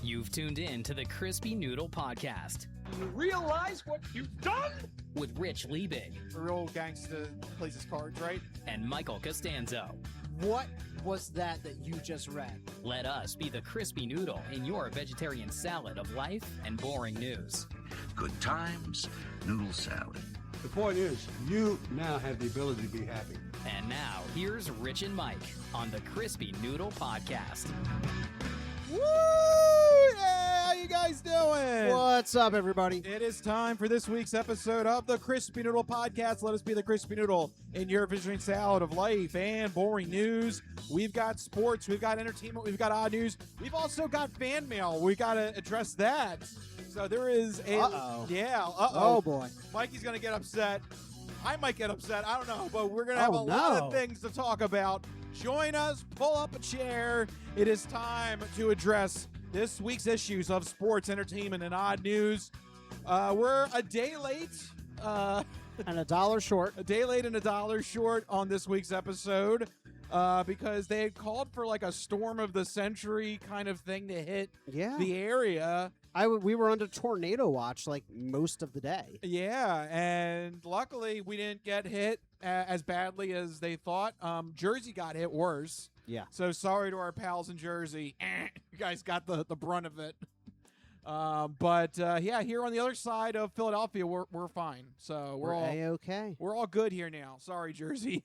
You've tuned in to the Crispy Noodle Podcast. You realize what you've done? With Rich Liebig. A real gangster plays his cards, right? And Michael Costanzo. What was that you just read? Let us be the Crispy Noodle in your vegetarian salad of life and boring news. Good times, noodle salad. The point is, you now have the ability to be happy. And now, here's Rich and Mike on the Crispy Noodle Podcast. Woo! Yeah, how you guys doing? What's up, everybody? It is time for this week's episode of the Crispy Noodle Podcast. Let us be the Crispy Noodle in your vegetarian salad of life and boring news. We've got sports, we've got entertainment, we've got odd news. We've also got fan mail. We got to address that. So there is a... Uh-oh. Yeah, Oh, boy. Mikey's going to get upset. I might get upset. I don't know. But we're going to have lot of things to talk about. Join us. Pull up a chair. It is time to address this week's issues of sports, entertainment, and odd news. We're a day late. And $1 short. A day late and $1 short on this week's episode because they had called for like a storm of the century kind of thing to hit the area. We were under tornado watch like most of the day. Yeah, and luckily we didn't get hit as badly as they thought. Jersey got hit worse. Yeah. So sorry to our pals in Jersey. You guys got the brunt of it. But yeah, here on the other side of Philadelphia, we're fine. So we're all A-okay. We're all good here now. Sorry, Jersey.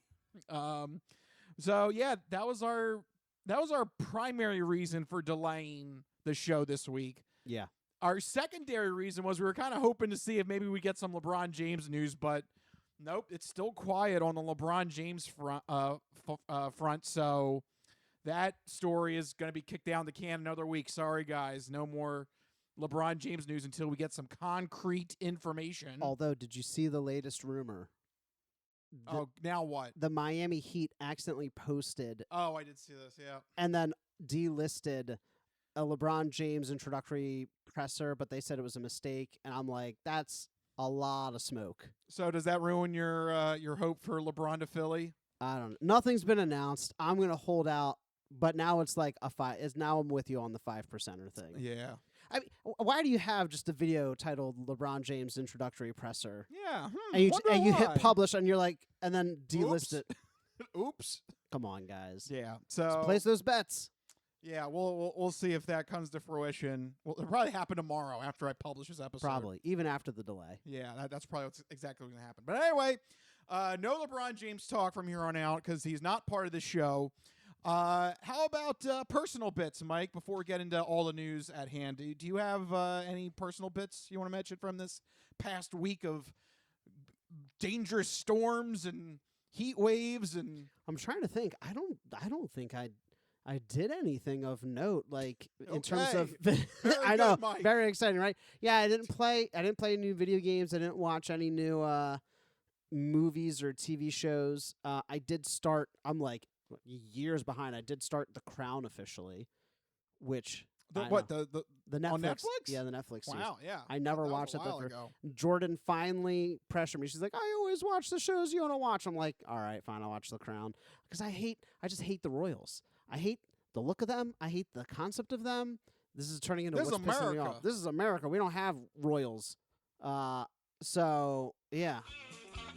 So yeah, that was our primary reason for delaying the show this week. Yeah. Our secondary reason was we were kind of hoping to see if maybe we get some LeBron James news, but nope, it's still quiet on the LeBron James front. So that story is going to be kicked down the can another week. Sorry, guys, no more LeBron James news until we get some concrete information. Although, did you see the latest rumor? Now what? The Miami Heat accidentally posted. Oh, I did see this, yeah. And then delisted a LeBron James introductory presser, but they said it was a mistake. And I'm like, that's a lot of smoke. So does that ruin your hope for LeBron to Philly? I don't know. Nothing's been announced. I'm going to hold out. But now it's like now I'm with you on the 5%er thing. Yeah. I mean, why do you have just a video titled LeBron James introductory presser? Yeah. And you hit publish and you're like, and then delist it. Oops. Come on, guys. Yeah. Let's place those bets. Yeah, we'll see if that comes to fruition. Well, it'll probably happen tomorrow after I publish this episode. Probably, even after the delay. Yeah, that's probably exactly what's going to happen. But anyway, no LeBron James talk from here on out because he's not part of the show. How about personal bits, Mike, before we get into all the news at hand? Do you have any personal bits you want to mention from this past week of dangerous storms and heat waves? And I'm trying to think. I don't think I did anything of note, like in terms of. I know, Mike. Very exciting, right? Yeah, I didn't play any new video games. I didn't watch any new movies or TV shows. I did start. I'm like years behind. I did start The Crown officially, which the Netflix? On Netflix? Yeah, the Netflix. Wow, series. yeah. I never That watched was a it. while ago. Jordan finally pressured me. She's like, I always watch the shows you want to watch. I'm like, all right, fine, I'll watch The Crown because I just hate the Royals. I hate the look of them. I hate the concept of them. This is turning into what's pissing me off. This is America. We don't have royals. So yeah.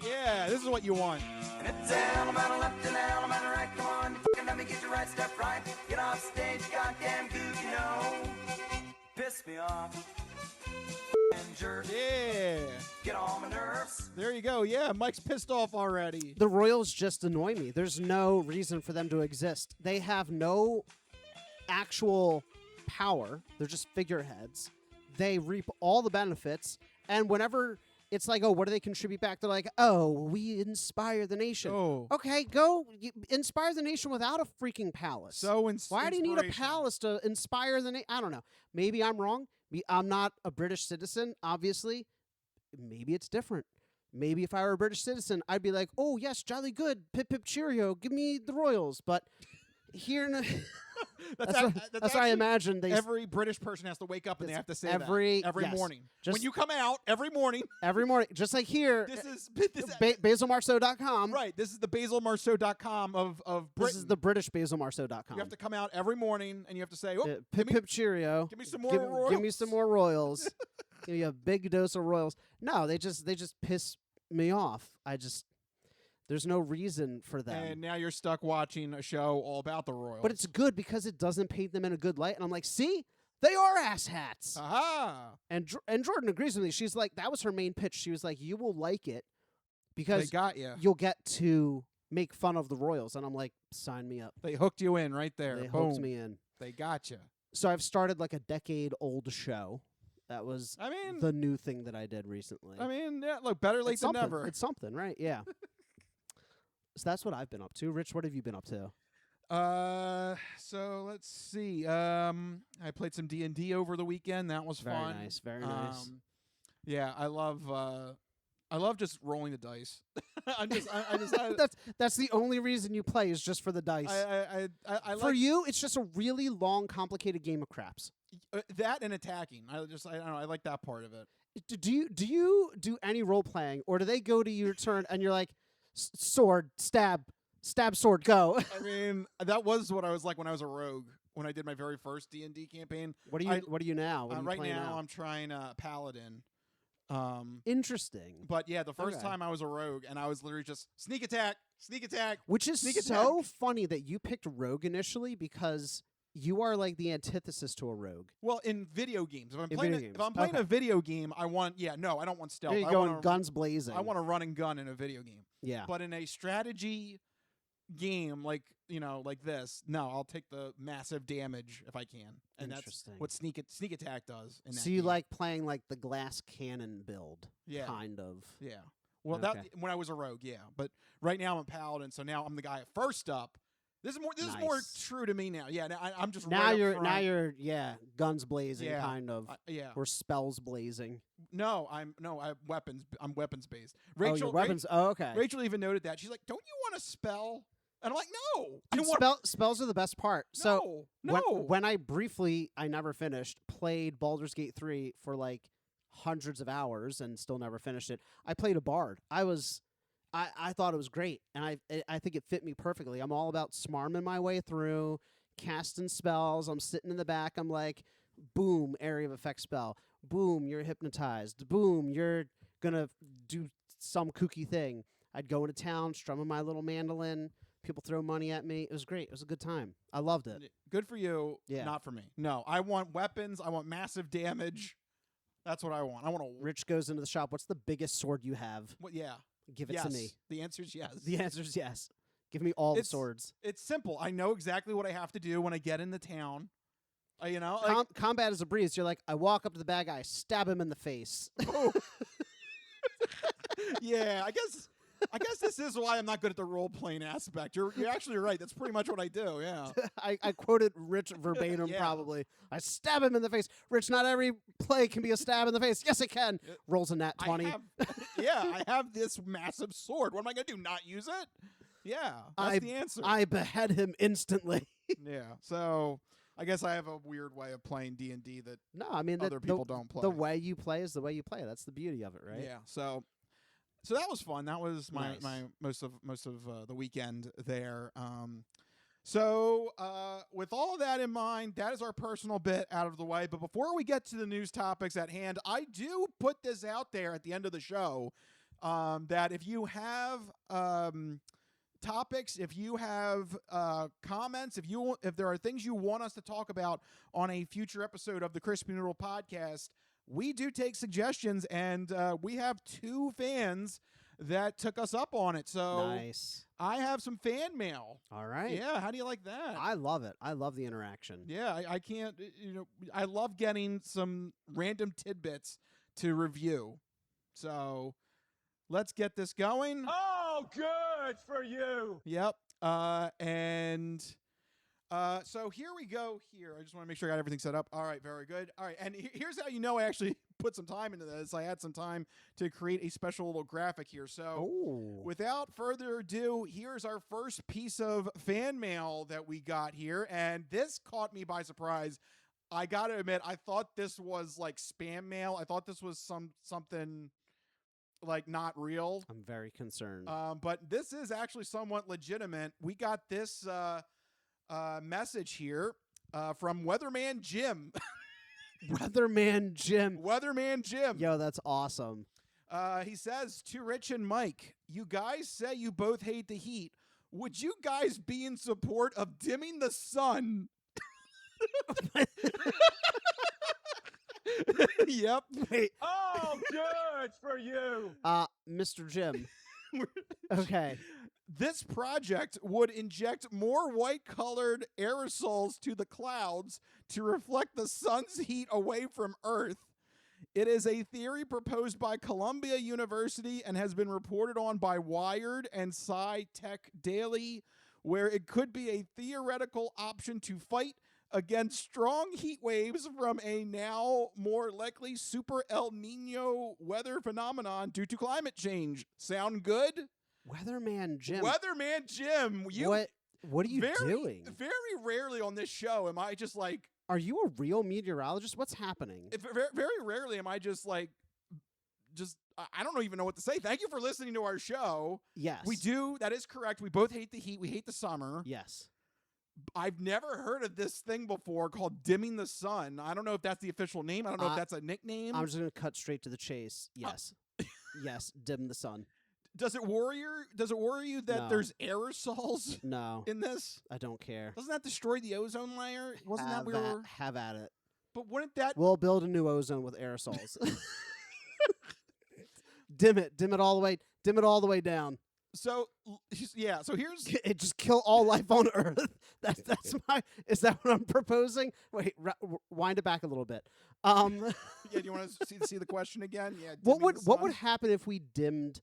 Yeah, this is what you want. And it's Alabama left and Alabama right. Come on, f***ing let me get your right stuff right. Get off stage, goddamn goose, you know. Piss me off. And jerk. Yeah. Get on my nerves. There you go. Yeah, Mike's pissed off already. The Royals just annoy me. There's no reason for them to exist. They have no actual power. They're just figureheads. They reap all the benefits. And whenever it's like, oh, what do they contribute back? They're like, oh, we inspire the nation. Oh. Okay, go inspire the nation without a freaking palace. Why do you need a palace to inspire the nation? I don't know. Maybe I'm wrong. I'm not a British citizen, obviously. Maybe it's different. Maybe if I were a British citizen, I'd be like, oh, yes, jolly good. Pip, pip, cheerio. Give me the Royals. But here in That's what I imagine. Every British person has to wake up and they have to say every that every yes. morning. Just When you come out every morning. Every morning, just like here. This is BasilMarceau.com. right. This is the BasilMarceau.com of Britain. This is the British BasilMarceau.com. You have to come out every morning and you have to say, "Oh, pip pip cheerio. Give me some more Royals. Give me some more Royals. Give me a big dose of Royals." No, they just piss me off. There's no reason for them. And now you're stuck watching a show all about the Royals. But it's good because it doesn't paint them in a good light. And I'm like, see, they are asshats. Aha. And Jordan agrees with me. She's like, that was her main pitch. She was like, you will like it because they got you. You'll get to make fun of the Royals. And I'm like, sign me up. They hooked you in right there. They Boom. hooked me in. They got you. So I've started like a decade-old show. That was the new thing that I did recently. I mean, yeah, look, better late than never. It's something, right? Yeah. So that's what I've been up to. Rich, what have you been up to? So let's see. I played some D&D over the weekend. That was fun. Very nice. Yeah, I love just rolling the dice. That's the only reason you play is just for the dice. I for you, it's just a really long, complicated game of craps. That and attacking. I don't know. I like that part of it. Do you do any role playing, or do they go to your turn and you're like, sword, stab, sword, go? I mean, that was what I was like when I was a rogue. When I did my very first D&D campaign. What are you now? Right now, I'm trying paladin. Interesting. But yeah, the first time I was a rogue, and I was literally just sneak attack, which is so funny that you picked rogue initially because you are like the antithesis to a rogue. Well, in video games, if I'm playing a video game, I don't want stealth. You're going guns blazing. I want to run and gun in a video game. Yeah. But in a strategy game like this, no, I'll take the massive damage if I can. And that's what sneak attack does in that So you game. like playing like the glass cannon build, kind of. Yeah. Well, that when I was a rogue, yeah. But right now I'm a paladin, so now I'm the guy first up. This is more true to me now. Yeah, I'm just now right you're up front. now you're guns blazing kind of. Or spells blazing. No, I have weapons. I'm weapons based. Rachel, weapons. Okay. Rachel even noted that. She's like, "Don't you want a spell?" And I'm like, "No." Spells are the best part. So when I never finished, played Baldur's Gate 3 for like hundreds of hours and still never finished it. I played a bard. I thought it was great, and I think it fit me perfectly. I'm all about smarming my way through, casting spells. I'm sitting in the back. I'm like, boom, area of effect spell. Boom, you're hypnotized. Boom, you're going to do some kooky thing. I'd go into town, strumming my little mandolin. People throw money at me. It was great. It was a good time. I loved it. Good for you. Yeah. Not for me. No, I want weapons. I want massive damage. That's what I want. Rich goes into the shop. What's the biggest sword you have? Yeah. Give it to me. The answer is yes. The answer is yes. Give me all the swords. It's simple. I know exactly what I have to do when I get into town. Combat is a breeze. You're like, I walk up to the bad guy, stab him in the face. Yeah, I guess this is why I'm not good at the role playing aspect. You're actually right. That's pretty much what I do. Yeah. I quoted Rich verbatim. Probably. I stab him in the face. Rich, not every play can be a stab in the face. Yes, it can. Rolls a nat 20. I have this massive sword. What am I gonna do? Not use it? Yeah, that's the answer. I behead him instantly. Yeah. So I guess I have a weird way of playing D&D that other people don't play. The way you play is the way you play. That's the beauty of it, right? Yeah. So that was fun. That was my most of the weekend there. So with all of that in mind, that is our personal bit out of the way. But before we get to the news topics at hand, I do put this out there at the end of the show that if you have topics, if you have comments, if there are things you want us to talk about on a future episode of the Crispy Noodle podcast, we do take suggestions, and we have 2 fans that took us up on it. So nice. I have some fan mail. All right. Yeah. How do you like that? I love it. I love the interaction. Yeah. I can't, I love getting some random tidbits to review. So let's get this going. Oh, good for you. Yep. And So here we go here. I just want to make sure I got everything set up. All right, very good. All right, and here's how you know I actually put some time into this. I had some time to create a special little graphic here. So without further ado, here's our first piece of fan mail that we got here. And this caught me by surprise. I got to admit, I thought this was like spam mail. I thought this was something like not real. I'm very concerned. But this is actually somewhat legitimate. We got this message here from Weatherman Jim. Weatherman Jim. Weatherman Jim. Yo, that's awesome. He says, to Rich and Mike, you guys say you both hate the heat. Would you guys be in support of dimming the sun? Yep. Wait. Oh, good for you. Mr. Jim. Okay. This project would inject more white-colored aerosols to the clouds to reflect the sun's heat away from Earth. It is a theory proposed by Columbia University and has been reported on by Wired and Sci-Tech Daily, where it could be a theoretical option to fight against strong heat waves from a now more likely super El Nino weather phenomenon due to climate change. Sound good? Weatherman Jim. Weatherman Jim. What are you doing? Very rarely on this show am I just like... Are you a real meteorologist? What's happening? Very rarely am I just like... I don't even know what to say. Thank you for listening to our show. Yes. We do. That is correct. We both hate the heat. We hate the summer. Yes. I've never heard of this thing before called dimming the sun. I don't know if that's the official name. I don't know if that's a nickname. I'm just going to cut straight to the chase. Yes. Yes, dim the sun. Does it worry you that No. there's aerosols No. in this? I don't care. Doesn't that destroy the ozone layer? Wasn't that we were... Have at it. But wouldn't that... We'll build a new ozone with aerosols. Dim it all the way. Dim it all the way down. So yeah. So here's It just kill all life on Earth. That's my. Is that what I'm proposing? Wait, wind it back a little bit. yeah. Do you want to see the question again? Yeah. What dimming the would sun? happen if we dimmed?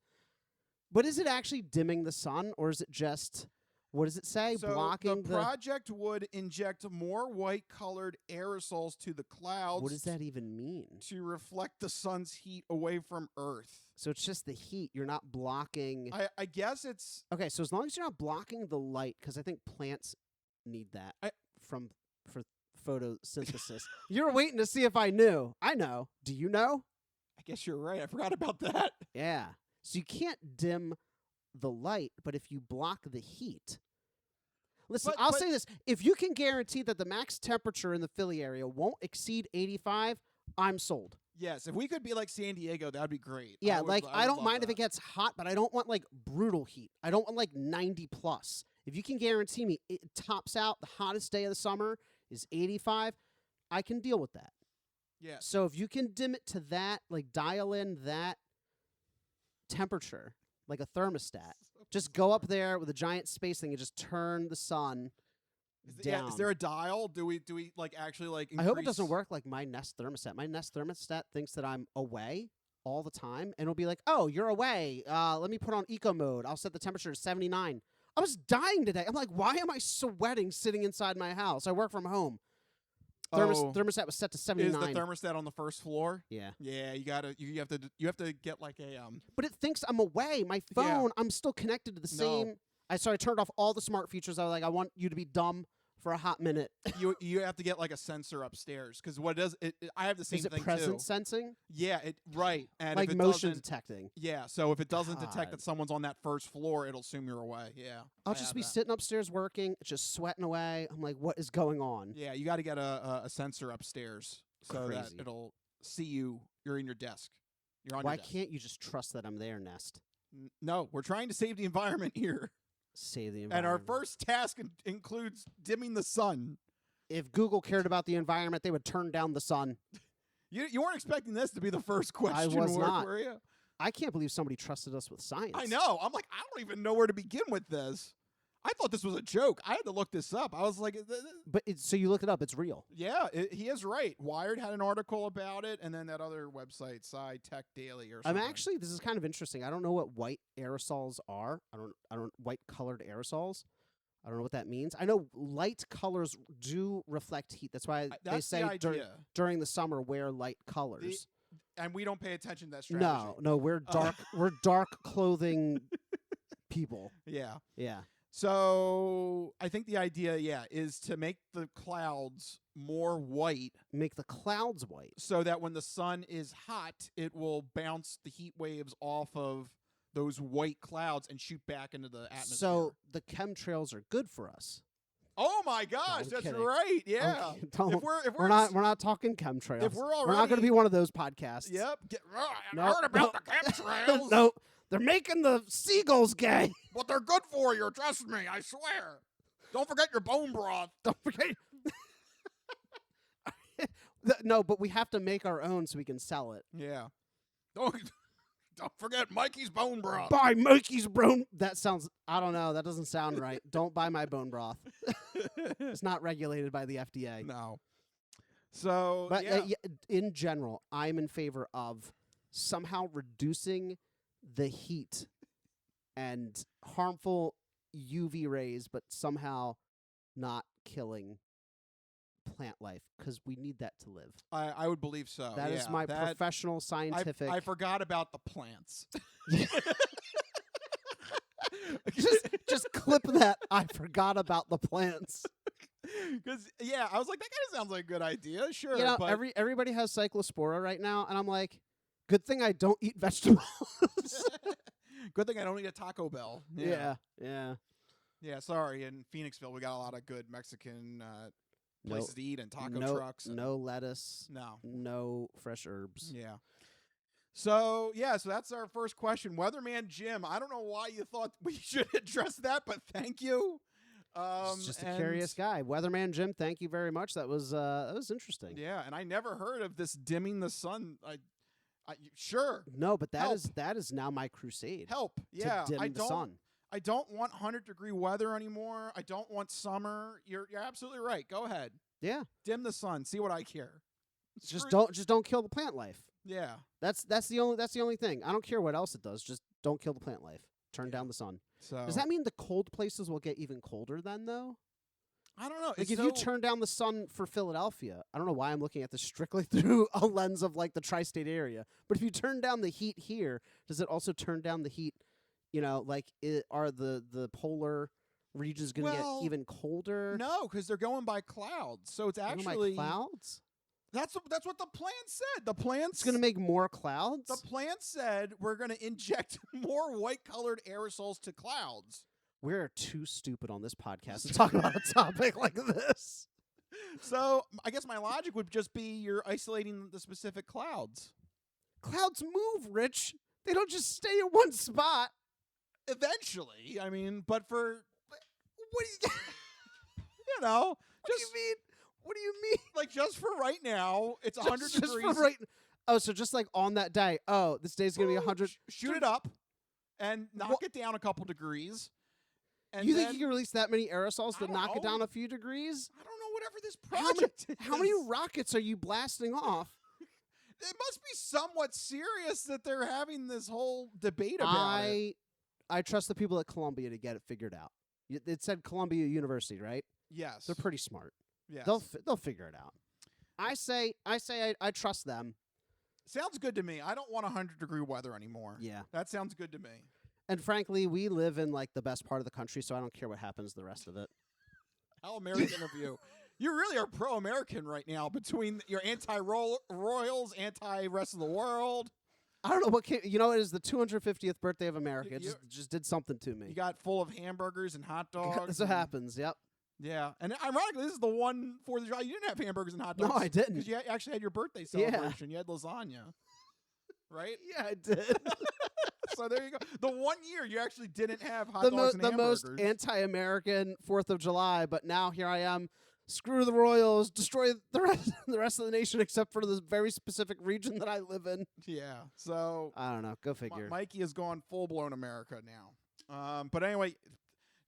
But is it actually dimming the sun, or is it just? What does it say? So Blocking the project would inject more white-colored aerosols to the clouds. What does that even mean? To reflect the sun's heat away from Earth. So it's just the heat. You're not blocking. I guess it's Okay, so as long as you're not blocking the light, because I think plants need that for photosynthesis. You're waiting to see if I knew. I know. Do you know? I guess you're right. I forgot about that. Yeah. So you can't dim the light, but if you block the heat. Listen, I'll say this. If you can guarantee that the max temperature in the Philly area won't exceed 85, I'm sold. Yes, if we could be like San Diego, that'd be great. Yeah, I don't love mind if that. it gets hot, but I don't want like brutal heat. I don't want like 90 plus. If you can guarantee me it tops out, the hottest day of the summer is 85, I can deal with that. Yeah. So if you can dim it to that, like dial in that temperature, like a thermostat, just go up there with a giant space thing and just turn the sun down. Is there a dial? Do we like actually like I hope it increase- doesn't work like my Nest thermostat. My Nest thermostat thinks that I'm away all the time, and it'll be like, "Oh, you're away. Let me put on eco mode. I'll set the temperature to 79." I was dying today. I'm like, "Why am I sweating sitting inside my house? I work from home." Thermostat was set to 79. Is the thermostat on the first floor? Yeah. Yeah, you have to get like a But it thinks I'm away. My phone, I'm still connected to the same. So I turned off all the smart features. I was like, I want you to be dumb for a hot minute. you have to get like a sensor upstairs because what it does I have the same Is it thing presence too. sensing? Yeah, right. And Like if it motion doesn't- detecting. Yeah, so if it doesn't detect God. that someone's on that first floor, it'll assume you're away. Yeah. I'll I just have be that. sitting upstairs working, just sweating away. I'm like, what is going on? Yeah, you got to get a sensor upstairs so that Crazy. it'll see you're in your desk. You're on Why your desk. can't you just trust that I'm there, Nest? No, we're trying to save the environment here. Save the And environment. our first task includes dimming the sun. If Google cared about the environment, they would turn down the sun. You weren't expecting this to be the first question, was not. were you? I can't believe somebody trusted us with science. I know. I'm like, I don't even know where to begin with this. I thought this was a joke. I had to look this up. I was like, But so you looked it up. It's real. yeah, he is right. Wired had an article about it, and then that other website, Sci-Tech Daily or something. This is kind of interesting. I don't know what white aerosols are. I don't white colored aerosols. I don't know what that means. I know light colors do reflect heat. That's why they That's say the idea. during the summer wear light colors. And we don't pay attention to that strategy. No, we're dark. We're dark clothing people. Yeah. Yeah. So I think the idea, is to make the clouds more white Make the clouds white. so that when the sun is hot, it will bounce the heat waves off of those white clouds and shoot back into the atmosphere. So the chemtrails are good for us. oh my gosh, I'm that's kidding. right. Yeah. Okay, don't- If we're not talking chemtrails. if we're not going already- to be one of those podcasts. Yep. I No, heard about no. the chemtrails. No, they're making the seagulls gay. But they're good for you. Trust me. I swear. Don't forget your bone broth. Don't forget. No, but we have to make our own so we can sell it. Yeah. Don't forget Mikey's bone broth. Buy Mikey's bone. That sounds. I don't know. That doesn't sound right. Don't buy my bone broth. It's not regulated by the FDA. No. So, But yeah. in general, I'm in favor of somehow reducing the heat and harmful UV rays, but somehow not killing plant life because we need that to live. I would believe so. That is my professional scientific. I forgot about the plants. just clip that. I forgot about the plants. Because, I was like, that kind of sounds like a good idea. Sure. You know, but everybody has cyclospora right now, and I'm like, good thing I don't eat vegetables. good thing I don't eat a Taco Bell. Yeah. Yeah, sorry. In Phoenixville, we got a lot of good Mexican places to eat and taco trucks. And No lettuce. No. No fresh herbs. Yeah. So that's our first question. Weatherman Jim, I don't know why you thought we should address that, but thank you. He's just a curious guy. Weatherman Jim, thank you very much. That was interesting. Yeah, and I never heard of this dimming the sun. Sure. No, but Help. that is now my crusade. Help. Yeah. To dim the sun. I don't want 100-degree weather anymore. I don't want summer. You're absolutely right. Go ahead. Yeah. Dim the sun. See what I care. Just don't kill the plant life. Yeah. That's the only thing. I don't care what else it does. Just don't kill the plant life. Turn down the sun. So Does that mean the cold places will get even colder then, though? I don't know. Like It's if you turn down the sun for Philadelphia, I don't know why I'm looking at this strictly through a lens of like the tri-state area. But if you turn down the heat here, does it also turn down the heat? You know, like are the polar regions going to get even colder? No, because they're going by clouds. So it's They're going by actually clouds. That's what the plan said. The plan It's going to make more clouds. The plan said we're going to inject more white-colored aerosols to clouds. We're too stupid on this podcast to talk about a topic like this. So I guess my logic would just be you're isolating the specific clouds. Clouds move, Rich. They don't just stay in one spot. Eventually, I mean, but for what do you know? What do you mean? What do you mean? Like just for right now, it's 100 Just degrees. for right. Oh, so just like on that day. Oh, this day's gonna be 100. Shoot it up and knock it down a couple degrees. And You think you can release that many aerosols I to don't knock it know. down a few degrees? I don't know whatever this How many, project is. how many rockets are you blasting off? It must be somewhat serious that they're having this whole debate about it. I trust the people at Columbia to get it figured out. It said Columbia University, right? Yes. They're pretty smart. Yes. They'll figure it out. I say I trust them. Sounds good to me. I don't want 100-degree weather anymore. Yeah. That sounds good to me. And frankly, we live in like the best part of the country, so I don't care what happens the rest of it. How American of you. You really are pro-American right now between your anti-Royals, anti-rest of the world. I don't know what came. You know, it is the 250th birthday of America. It You- just did something to me. You got full of hamburgers and hot dogs. That's what and- happens. Yep. Yeah. And ironically, this is the one 4th of July. You didn't have hamburgers and hot No, dogs. I didn't. Because you actually had your birthday Yeah. celebration. You had lasagna. Right? Yeah, I did. So there you go. The 1 year you actually didn't have hot the dogs and the hamburgers. most anti-American 4th of July, but now here I am. Screw the Royals, destroy the rest of the nation except for the very specific region that I live in. Yeah. So I don't know. Go figure. Mikey has gone full-blown America now. But anyway,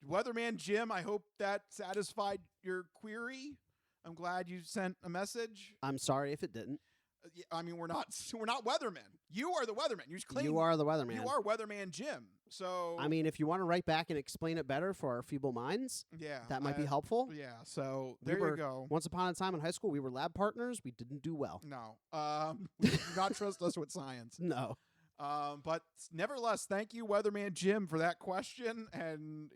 Weatherman Jim, I hope that satisfied your query. I'm glad you sent a message. I'm sorry if it didn't. I mean, we're not weathermen. You are the weatherman. You just claim You are the weatherman. You are weatherman Jim. So I mean, if you want to write back and explain it better for our feeble minds, yeah, that might be helpful. Yeah. So We there were- you go. Once upon a time in high school, we were lab partners. We didn't do well. No, you do not trust us with science. No. But nevertheless, thank you, Weatherman Jim, for that question. And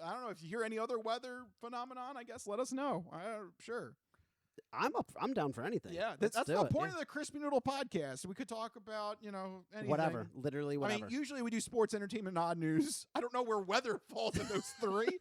I don't know if you hear any other weather phenomenon. I guess let us know. Sure. I'm down for anything. Yeah, Let's that's do the it, point yeah. of the Crispy Noodle podcast. We could talk about anything. Whatever. Literally whatever. I mean, usually we do sports, entertainment, and odd news. I don't know where weather falls in those three,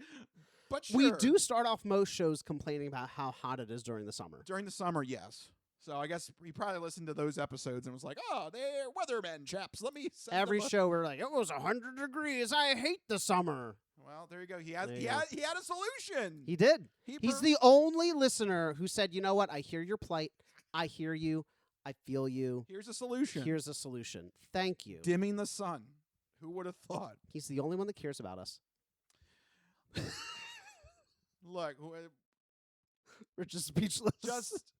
but sure. We do start off most shows complaining about how hot it is during the summer. During the summer, yes. So I guess we probably listened to those episodes and was like, oh, they're weathermen, chaps. Let me send Every them a-" show we're like, it was 100 degrees. I hate the summer. Well, there you go. He There had you go. he had a solution. He did. He He's proved- the only listener who said, you know what? I hear your plight. I hear you. I feel you. Here's a solution. Here's a solution. Thank you. Dimming the sun. Who would have thought? He's the only one that cares about us. Look, We're just speechless. just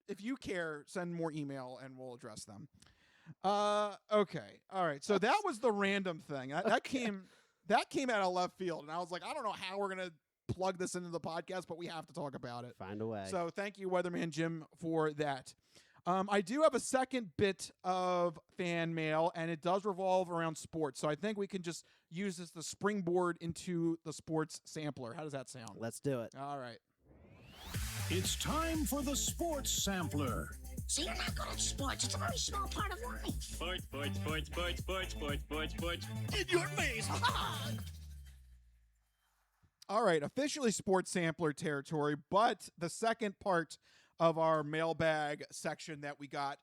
if you care, send more email and we'll address them. Okay. All right. So that was the random thing. That came out of left field, and I was like, I don't know how we're gonna plug this into the podcast, but we have to talk about it. Find a way. So thank you, Weatherman Jim, for that. I do have a second bit of fan mail, and it does revolve around sports. So I think we can just use this to springboard into the sports sampler. How does that sound? Let's do it. All right. It's time for the Sports Sampler. So you're not good at sports. It's a very small part of life. Sports. In your face. All right, officially sports sampler territory, but the second part of our mailbag section that we got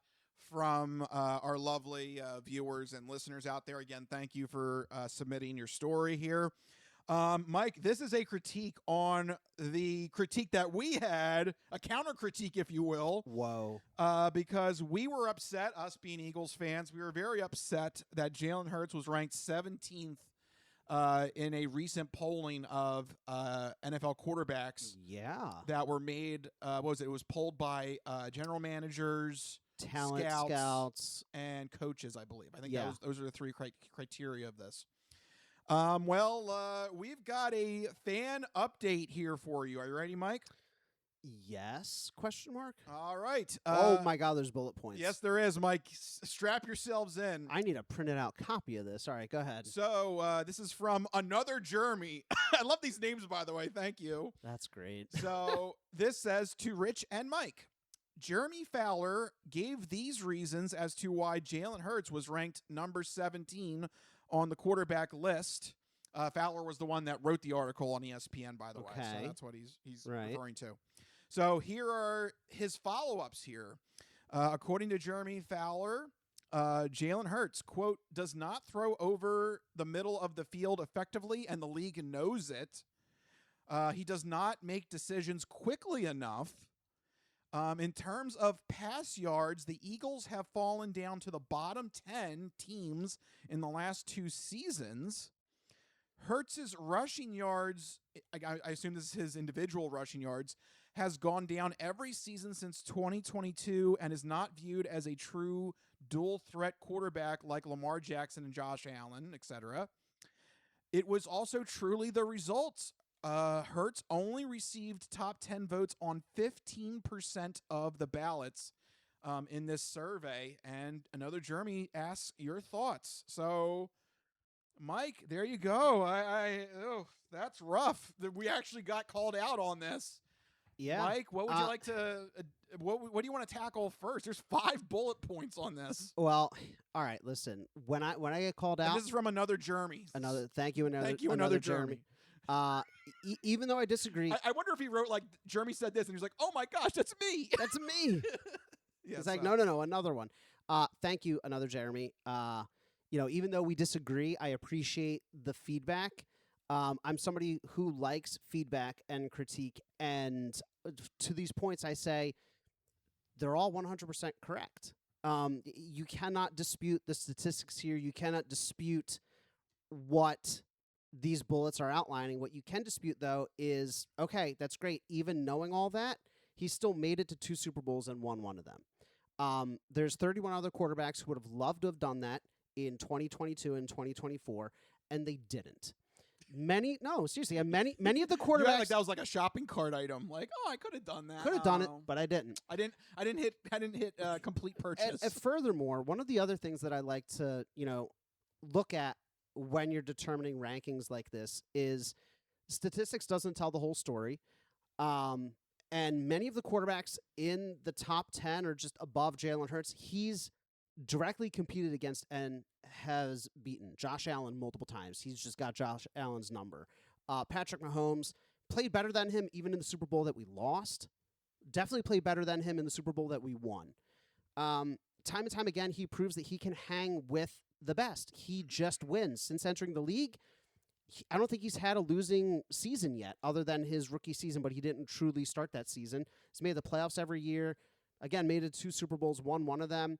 from our lovely viewers and listeners out there. Again, thank you for submitting your story here. Mike, this is a critique on the critique that we had, a counter critique, if you will. Whoa. Because we were upset, us being Eagles fans, we were very upset that Jalen Hurts was ranked 17th in a recent polling of NFL quarterbacks. Yeah. That were made. What was it? It was polled by general managers, Talent scouts. and coaches. I believe. I think Yeah. those are the three criteria of this. We've got a fan update here for you. Are you ready, Mike? Yes? Question mark? All right. Oh my God, there's bullet points. Yes, there is, Mike. Strap yourselves in. I need a printed out copy of this. All right, go ahead. So this is from another Jeremy. I love these names, by the way. Thank you. That's great. So this says to Rich and Mike. Jeremy Fowler gave these reasons as to why Jalen Hurts was ranked number 17 on the quarterback list. Fowler was the one that wrote the article on ESPN, by the way. So Okay. that's what he's Right. referring to. So here are his follow-ups here. According to Jeremy Fowler, Jalen Hurts, quote, does not throw over the middle of the field effectively, and the league knows it. He does not make decisions quickly enough. In terms of pass yards, the Eagles have fallen down to the bottom 10 teams in the last 2 seasons. Hurts's rushing yards, I assume this is his individual rushing yards, has gone down every season since 2022 and is not viewed as a true dual threat quarterback like Lamar Jackson and Josh Allen, etc. It was also truly the results. Hurts only received top 10 votes on 15% of the ballots in this survey. And another Jeremy asks your thoughts. So, Mike, there you go. That's rough that we actually got called out on this. Yeah. Mike, what would you like to? What do you want to tackle first? There's 5 bullet points on this. Well, all right. Listen, when I get called And out, this is from another Jeremy. thank you, another Jeremy. Even though I disagree, I wonder if he wrote like Jeremy said this, and he was like, "Oh my gosh, that's me." that's me. Yeah, It's like, no, another one. Thank you, another Jeremy. Even though we disagree, I appreciate the feedback. I'm somebody who likes feedback and critique, and to these points, I say they're all 100% correct. You cannot dispute the statistics here. You cannot dispute what these bullets are outlining. What you can dispute, though, is, okay, that's great. Even knowing all that, he still made it to 2 Super Bowls and won one of them. There's 31 other quarterbacks who would have loved to have done that in 2022 and 2024, and they didn't. Seriously, and many of the quarterbacks. You act like that was like a shopping cart item. Like, oh, I could have done that. Could have done it, but I didn't. I didn't hit complete purchase. And furthermore, one of the other things that I like to, look at when you're determining rankings like this is statistics doesn't tell the whole story. And many of the quarterbacks in the top 10 or just above Jalen Hurts, he's directly competed against and has beaten Josh Allen multiple times. He's just got Josh Allen's number. Patrick Mahomes played better than him even in the Super Bowl that we lost. Definitely played better than him in the Super Bowl that we won. Time and time again, he proves that he can hang with the best. He just wins. Since entering the league, I don't think he's had a losing season yet other than his rookie season, but he didn't truly start that season. He's made the playoffs every year. Again, made it 2 Super Bowls, won one of them.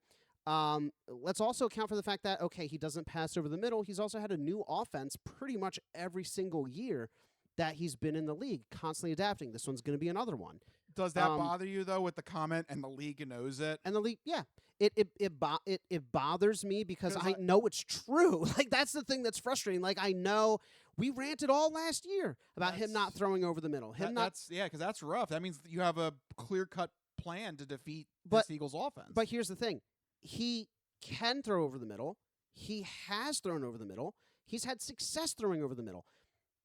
Let's also account for the fact that, okay, he doesn't pass over the middle. He's also had a new offense pretty much every single year that he's been in the league, constantly adapting. This one's going to be another one. Does that bother you, though, with the comment, and the league knows it? And the league, yeah. It bothers me because I know it's true. Like, that's the thing that's frustrating. Like, I know we ranted all last year about him not throwing over the middle. Because that's rough. That means you have a clear-cut plan to defeat this Eagles offense. But here's the thing. He can throw over the middle. He has thrown over the middle. He's had success throwing over the middle.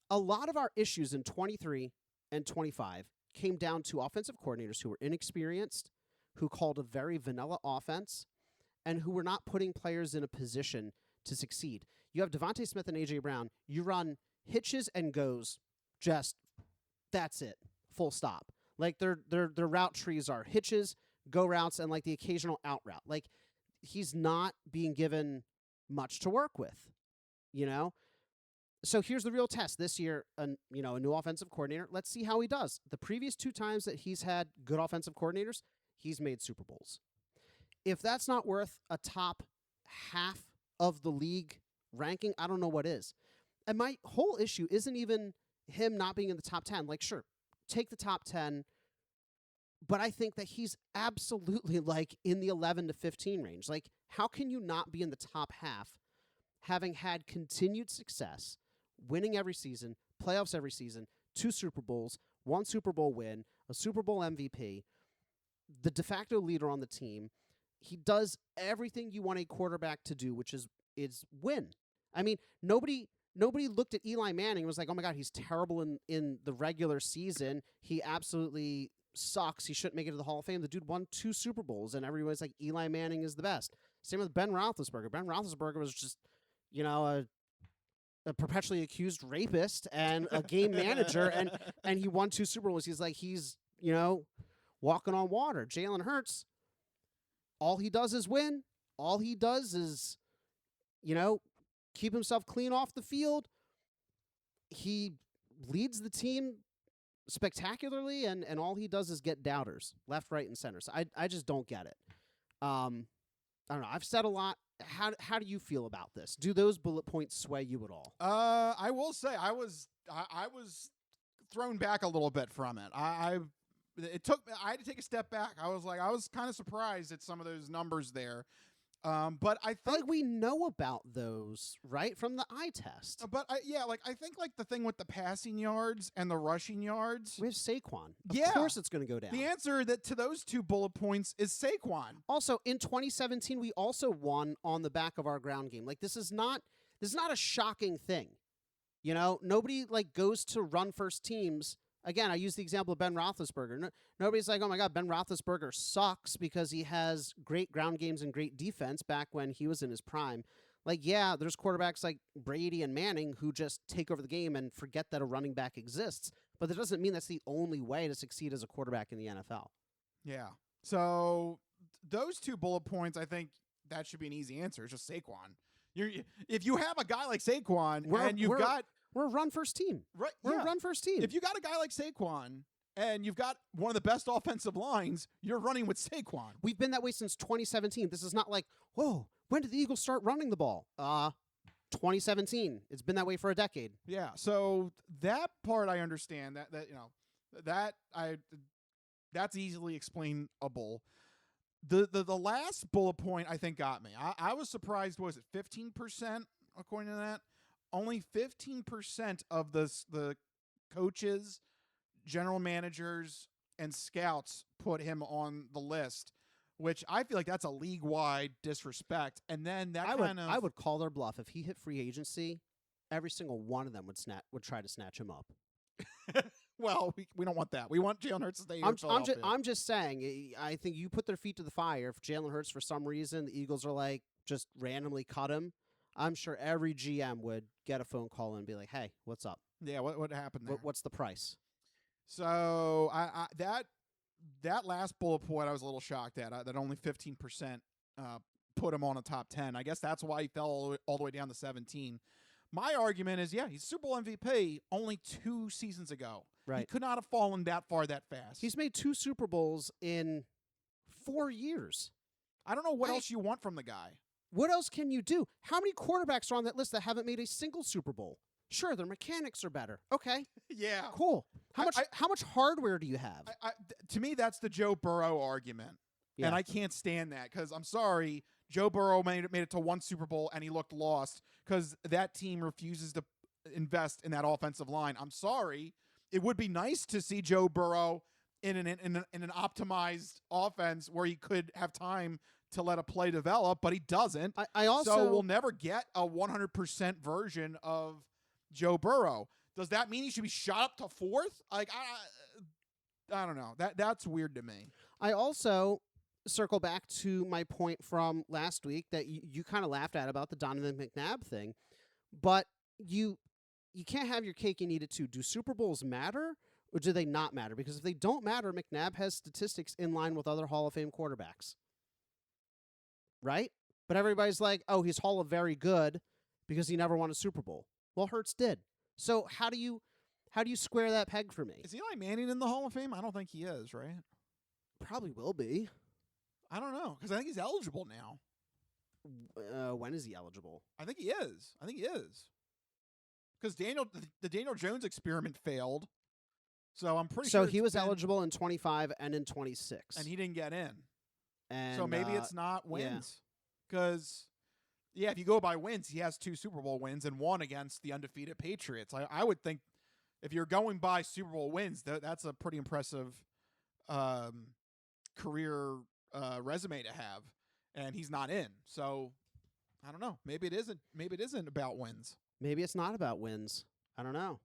A lot of our issues in 23 and 25 came down to offensive coordinators who were inexperienced, who called a very vanilla offense, and who were not putting players in a position to succeed. You have Devontae Smith and A.J. Brown. You run hitches and goes. Just, that's it. Full stop. Like, their route trees are hitches, go routes, and, like, the occasional out route. Like, he's not being given much to work with, So here's the real test. This year, a new offensive coordinator. Let's see how he does. The previous 2 times that he's had good offensive coordinators, he's made Super Bowls. If that's not worth a top half of the league ranking, I don't know what is. And my whole issue isn't even him not being in the top 10. Like, sure, take the top 10, but I think that he's absolutely, like, in the 11 to 15 range. Like, how can you not be in the top half, having had continued success, winning every season, playoffs every season, 2 Super Bowls, 1 Super Bowl win, a Super Bowl MVP, the de facto leader on the team? He does everything you want a quarterback to do, which is win. I mean, nobody looked at Eli Manning and was like, oh my God, he's terrible in the regular season. He absolutely sucks. He shouldn't make it to the Hall of Fame. The dude won 2 Super Bowls, and everybody's like, Eli Manning is the best. Same with Ben Roethlisberger. Ben Roethlisberger was just, a perpetually accused rapist and a game manager, and he won 2 Super Bowls. He's walking on water. Jalen Hurts, all he does is win. All he does is, keep himself clean off the field. He leads the team spectacularly, and all he does is get doubters left, right, and center. So I just don't get it. I don't know. I've said a lot. How do you feel about this? Do those bullet points sway you at all? I will say I was thrown back a little bit from it. I had to take a step back. I was kind of surprised at some of those numbers there. But I think we know about those, right, from the eye test. But I think the thing with the passing yards and the rushing yards, we have Saquon. Of course, it's going to go down. The answer to those 2 bullet points is Saquon. Also, in 2017, we also won on the back of our ground game. Like, this is not a shocking thing. Nobody goes to run first teams. Again, I use the example of Ben Roethlisberger. Nobody's like, oh my God, Ben Roethlisberger sucks because he has great ground games and great defense back when he was in his prime. Like, yeah, there's quarterbacks like Brady and Manning who just take over the game and forget that a running back exists. But that doesn't mean that's the only way to succeed as a quarterback in the NFL. Yeah. So those 2 bullet points, I think that should be an easy answer. It's just Saquon. If you have a guy like Saquon we're a run-first team. Right, we're a run-first team. If you got a guy like Saquon and you've got one of the best offensive lines, you're running with Saquon. We've been that way since 2017. This is not like, whoa, when did the Eagles start running the ball? 2017. It's been that way for a decade. Yeah, so that part I understand. That's easily explainable. The last bullet point I think got me. I was surprised. Was it 15% according to that? Only 15% of the coaches, general managers, and scouts put him on the list, which I feel like that's a league-wide disrespect. And then that I would call their bluff if he hit free agency. Every single one of them would try to snatch him up. Well, we don't want that. We want Jalen Hurts to stay here in Philadelphia. I'm just saying. I think you put their feet to the fire. If Jalen Hurts, for some reason, the Eagles are like just randomly cut him, I'm sure every GM would get a phone call and be like, "Hey, what's up? Yeah, what happened there? What's the price?" So I that last bullet point I was a little shocked at. That only 15% put him on a top 10. I guess that's why he fell all the way down to 17. My argument is, he's Super Bowl MVP only 2 seasons ago. Right. He could not have fallen that far that fast. He's made 2 Super Bowls in 4 years. I don't know what else you want from the guy. What else can you do? How many quarterbacks are on that list that haven't made a single Super Bowl? Sure, their mechanics are better. Okay. Yeah. Cool. How much hardware do you have? To me, that's the Joe Burrow argument. Yeah. And I can't stand that because I'm sorry, Joe Burrow made it to 1 Super Bowl and he looked lost because that team refuses to invest in that offensive line. I'm sorry. It would be nice to see Joe Burrow in an optimized offense where he could have time to let a play develop, but he doesn't. I also so we'll never get a 100% version of Joe Burrow. Does that mean he should be shot up to 4th? Like I don't know. That's weird to me. I also circle back to my point from last week that you kind of laughed at about the Donovan McNabb thing, but you can't have your cake and eat it too. Do Super Bowls matter or do they not matter? Because if they don't matter, McNabb has statistics in line with other Hall of Fame quarterbacks. Right? But everybody's like, oh, he's Hall of Very Good because he never won a Super Bowl. Well, Hurts did. So how do you square that peg for me? Is Eli Manning in the Hall of Fame? I don't think he is, right? Probably will be. I don't know, because I think he's eligible now. When is he eligible? I think he is. Because the Daniel Jones experiment failed. So I'm pretty sure. So he was eligible in 25 and in 26. And he didn't get in. And so maybe it's not wins. Because, if you go by wins, he has 2 Super Bowl wins and 1 against the undefeated Patriots. I would think if you're going by Super Bowl wins, that's a pretty impressive career resume to have. And he's not in. So I don't know. Maybe it isn't about wins. Maybe it's not about wins. I don't know.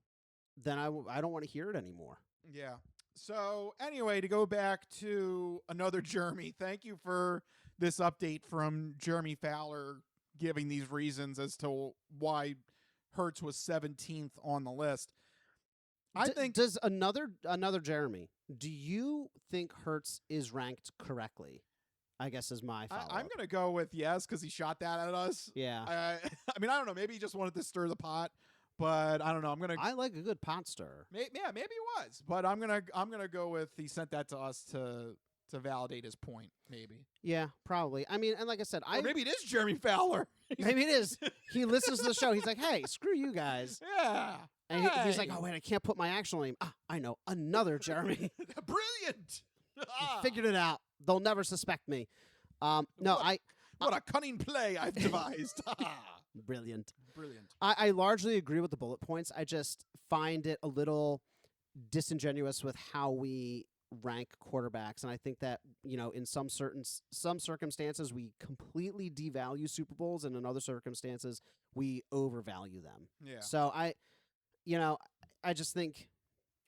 Then I don't want to hear it anymore. Yeah. So anyway, to go back to another Jeremy, thank you for this update from Jeremy Fowler giving these reasons as to why Hurts was 17th on the list. I think does another Jeremy, do you think Hurts is ranked correctly? I guess is my follow-up. I'm going to go with yes because he shot that at us. Yeah. I mean, I don't know. Maybe he just wanted to stir the pot, but I don't know. I like a good pot stir. Maybe he was, but I'm gonna go with he sent that to us to validate his point. Maybe. Yeah, probably. I mean, and like I said, or maybe it is Jeremy Fowler. Maybe it is. He listens to the show. He's like, hey, screw you guys. Yeah. And he's like, oh wait, I can't put my actual name. I know another Jeremy. Brilliant. Figured it out. They'll never suspect me. What a cunning play I've devised. Brilliant. Brilliant. I largely agree with the bullet points. I just find it a little disingenuous with how we rank quarterbacks, and I think that in some circumstances we completely devalue Super Bowls, and in other circumstances we overvalue them. Yeah. So I just think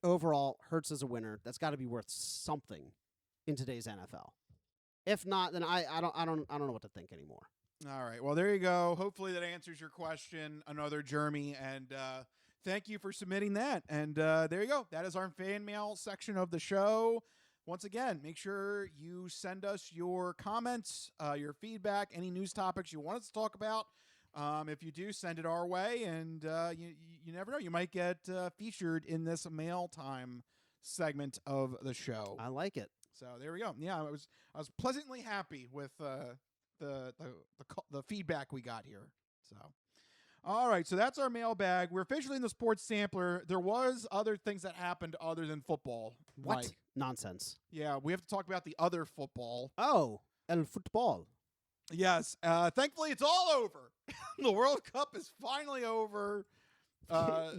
overall Hurts is a winner. That's got to be worth something in today's NFL. If not, then I don't know what to think anymore. All right. Well, there you go. Hopefully that answers your question, another Jeremy, and thank you for submitting that. And there you go. That is our fan mail section of the show. Once again, make sure you send us your comments, your feedback, any news topics you want us to talk about. If you do, send it our way, and you never know. You might get featured in this mail time segment of the show. I like it. So there we go. Yeah, I was pleasantly happy with the feedback we got here. So, all right. So that's our mailbag. We're officially in the sports sampler. There was other things that happened other than football. What? Mike. Nonsense. Yeah, we have to talk about the other football. Oh. El football. Yes. Thankfully, it's all over. The World Cup is finally over.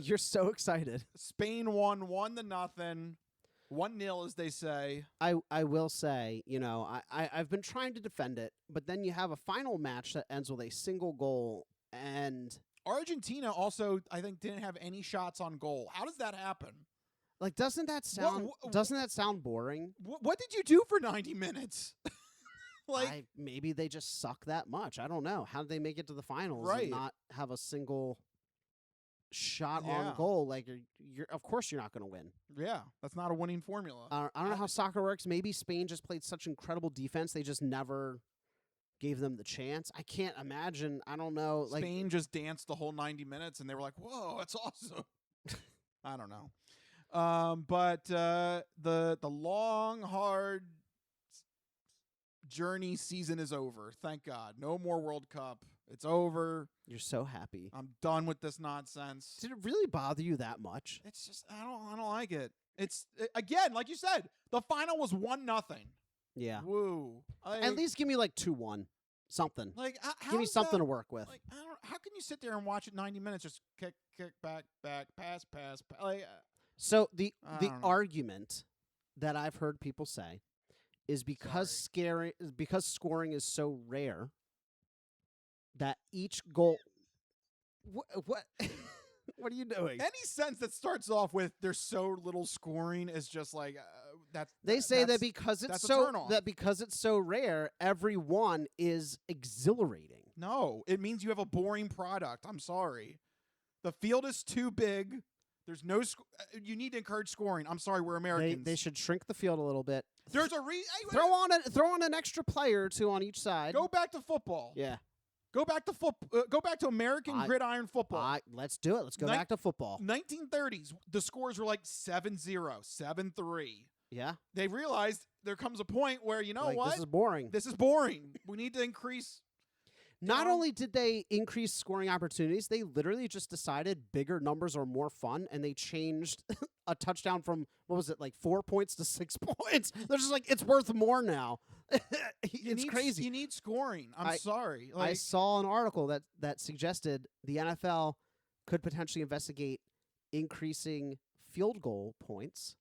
You're so excited. Spain won 1-0. 1-0, as they say. I will say, I've been trying to defend it, but then you have a final match that ends with a single goal, and Argentina also, I think, didn't have any shots on goal. How does that happen? like, doesn't that sound boring? What did you do for 90 minutes? Maybe they just suck that much. I don't know. How did they make it to the finals Right. and not have a single shot Yeah. on goal? Like, you're of course you're not going to win. Yeah, that's not a winning formula. I don't know how soccer works. Maybe Spain just played such incredible defense. They just never gave them the chance. I can't imagine. I don't know. Like, Spain just danced the whole 90 minutes, and they were like, whoa, that's awesome. I don't know. But the long, hard journey season is over. Thank God. No more World Cup. It's over. you're so happy. I'm done with this nonsense. Did it really bother you that much? It's just I don't like it. It's again, like you said, the final was 1-0. Yeah. Woo. At least give me like 2-1. Something. like how Give me is something that, to work with. Like how can you sit there and watch it 90 minutes just kick back pass like So the I don't know. argument that I've heard people say is because scoring is so rare that each goal. What? What are you doing? any sense that starts off with there's so little scoring is just like that's They say that that's- because it's that's a so turnoff. rare, every one is exhilarating. No, it means you have a boring product. I'm sorry. The field is too big. There's no you need to encourage scoring. I'm sorry, we're Americans. They should shrink the field a little bit. There's a Throw on an extra player or two on each side. Go back to football. Yeah. Go back to go back to American gridiron football. Let's do it. Let's go back to football. 1930s, the scores were like 7-0, 7-3. Yeah. They realized there comes a point where, you know Like, what? this is boring. This is boring. We need to increase. Not only did they increase scoring opportunities, they literally just decided bigger numbers are more fun, and they changed a touchdown from, what was it, like 4 points to 6 points. They're just like, it's worth more now. It's crazy. You need scoring. I'm sorry. I saw an article that suggested the NFL could potentially investigate increasing field goal points.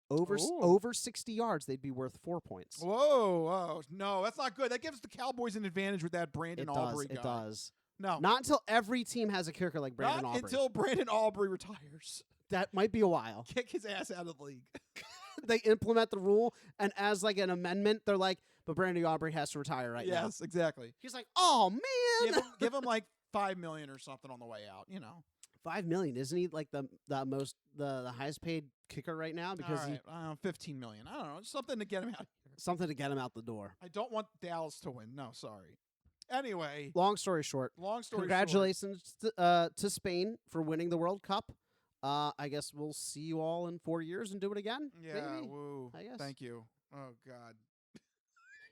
Over 60 yards, they'd be worth 4 points. Whoa. No, that's not good. That gives the Cowboys an advantage with that Brandon Aubrey guy. It does. No. Not until every team has a kicker like Brandon Not Aubrey. until Brandon Aubrey retires. That might be a while. Kick his ass out of the league. They implement the rule, and as like an amendment, they're like, but Brandon Aubrey has to retire now. Yes, exactly. He's like, oh, man. Give him like $5 million or something on the way out, you know. $5 million, isn't he like the highest paid kicker right now? Because All right, $15 million. I don't know, something to get him out. Something to get him out the door. I don't want Dallas to win. No, sorry. Anyway, Long story short, congratulations to Spain for winning the World Cup. I guess we'll see you all in 4 years and do it again. Yeah, maybe? woo. I guess. Thank you. Oh God.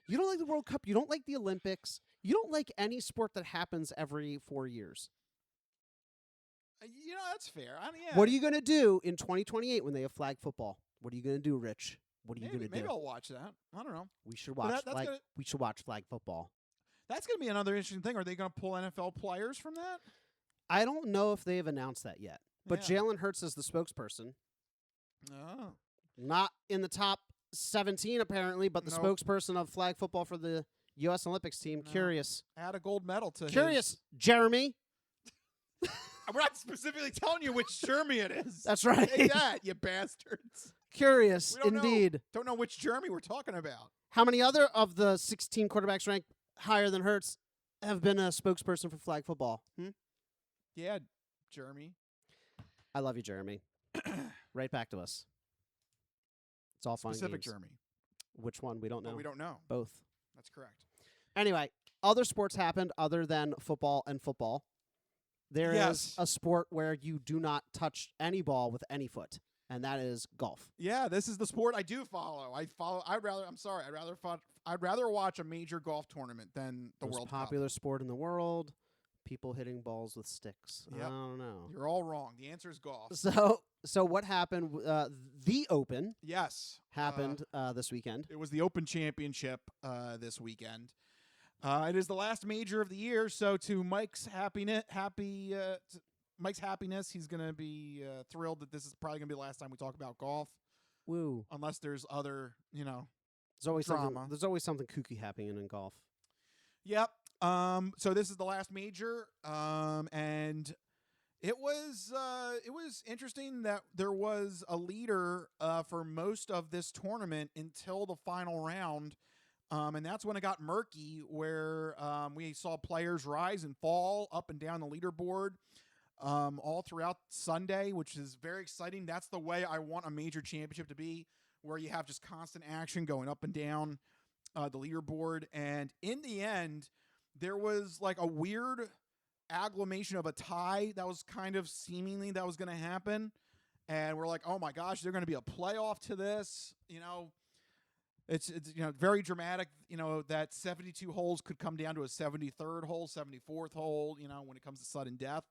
You don't like the World Cup. You don't like the Olympics. You don't like any sport that happens every 4 years. You know, that's fair. I mean, yeah. What are you going to do in 2028 when they have flag football? What are you going to do, Rich? What are you going to do? Maybe I'll watch that. I don't know. We should But watch we should watch flag football. That's going to be another interesting thing. Are they going to pull NFL players from that? I don't know if they have announced that yet. But Yeah. Jalen Hurts is the spokesperson. Oh. Not in the top 17 apparently, but the Nope. spokesperson of flag football for the U.S. Olympics team. No. Curious. Add a gold medal to Curious, Jeremy. We're not specifically telling you which Jeremy it is. That's right. Say that, you bastards. Curious, We don't indeed. Don't know which Jeremy we're talking about. How many other of the 16 quarterbacks ranked higher than Hurts have been a spokesperson for flag football? Yeah, Jeremy. I love you, Jeremy. Right back to us. It's all fun and Specific games. Jeremy. Which one? We don't know. But we don't know. Both. That's correct. Anyway, other sports happened other than football and football. There is Yes. a sport where you do not touch any ball with any foot, and that is golf. Yeah, this is the sport I do follow. I'd rather watch a major golf tournament than the Most World popular sport in the world. People hitting balls with sticks. Yep. I don't know. You're all wrong. The answer is golf. So what happened? The Open Yes. happened this weekend. It was the Open Championship this weekend. It is the last major of the year, so to Mike's happiness, he's going to be thrilled that this is probably going to be the last time we talk about golf. Woo! Unless there's other, There's always drama. There's always something kooky happening in golf. Yep. So this is the last major, and it was interesting that there was a leader for most of this tournament until the final round, and that's when it got murky, where we saw players rise and fall up and down the leaderboard all throughout Sunday, which is very exciting. That's the way I want a major championship to be, where you have just constant action going up and down the leaderboard. And in the end, there was like a weird agglomeration of a tie that was kind of seemingly that was going to happen. And we're like, oh my gosh, there's going to be a playoff to this. It's very dramatic, that 72 holes could come down to a 73rd hole, 74th hole, when it comes to sudden death.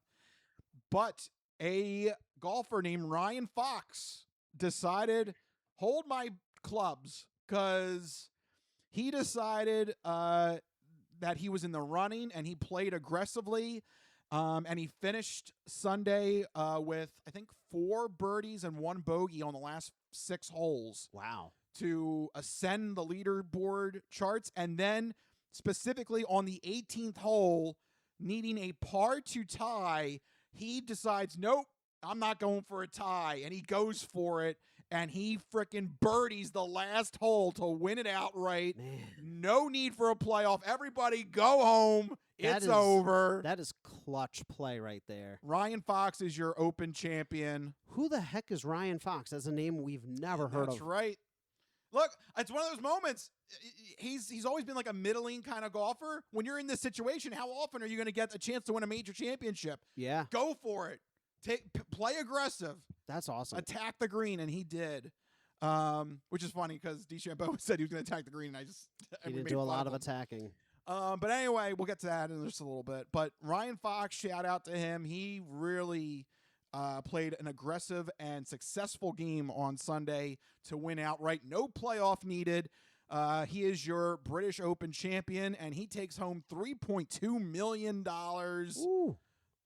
But a golfer named Ryan Fox decided, hold my clubs, because he decided that he was in the running and he played aggressively. And he finished Sunday with, I think, 4 birdies and 1 bogey on the last 6 holes. Wow. To ascend the leaderboard charts. And then specifically on the 18th hole, needing a par to tie, he decides, nope, I'm not going for a tie. And he goes for it. And he frickin' birdies the last hole to win it outright. Man. No need for a playoff. Everybody go home. It's over. That is clutch play right there. Ryan Fox is your Open champion. Who the heck is Ryan Fox? That's a name we've never heard of. That's right. Look, it's one of those moments. He's always been like a middling kind of golfer. When you're in this situation, how often are you going to get a chance to win a major championship? Yeah. Go for it. Play aggressive. That's awesome. Attack the green, and he did. Which is funny because DeChambeau said he was going to attack the green, and he didn't do a lot of attacking. But anyway, we'll get to that in just a little bit. But Ryan Fox, shout out to him. He really played an aggressive and successful game on Sunday to win outright. No playoff needed. He is your British Open champion, and he takes home $3.2 million. Ooh.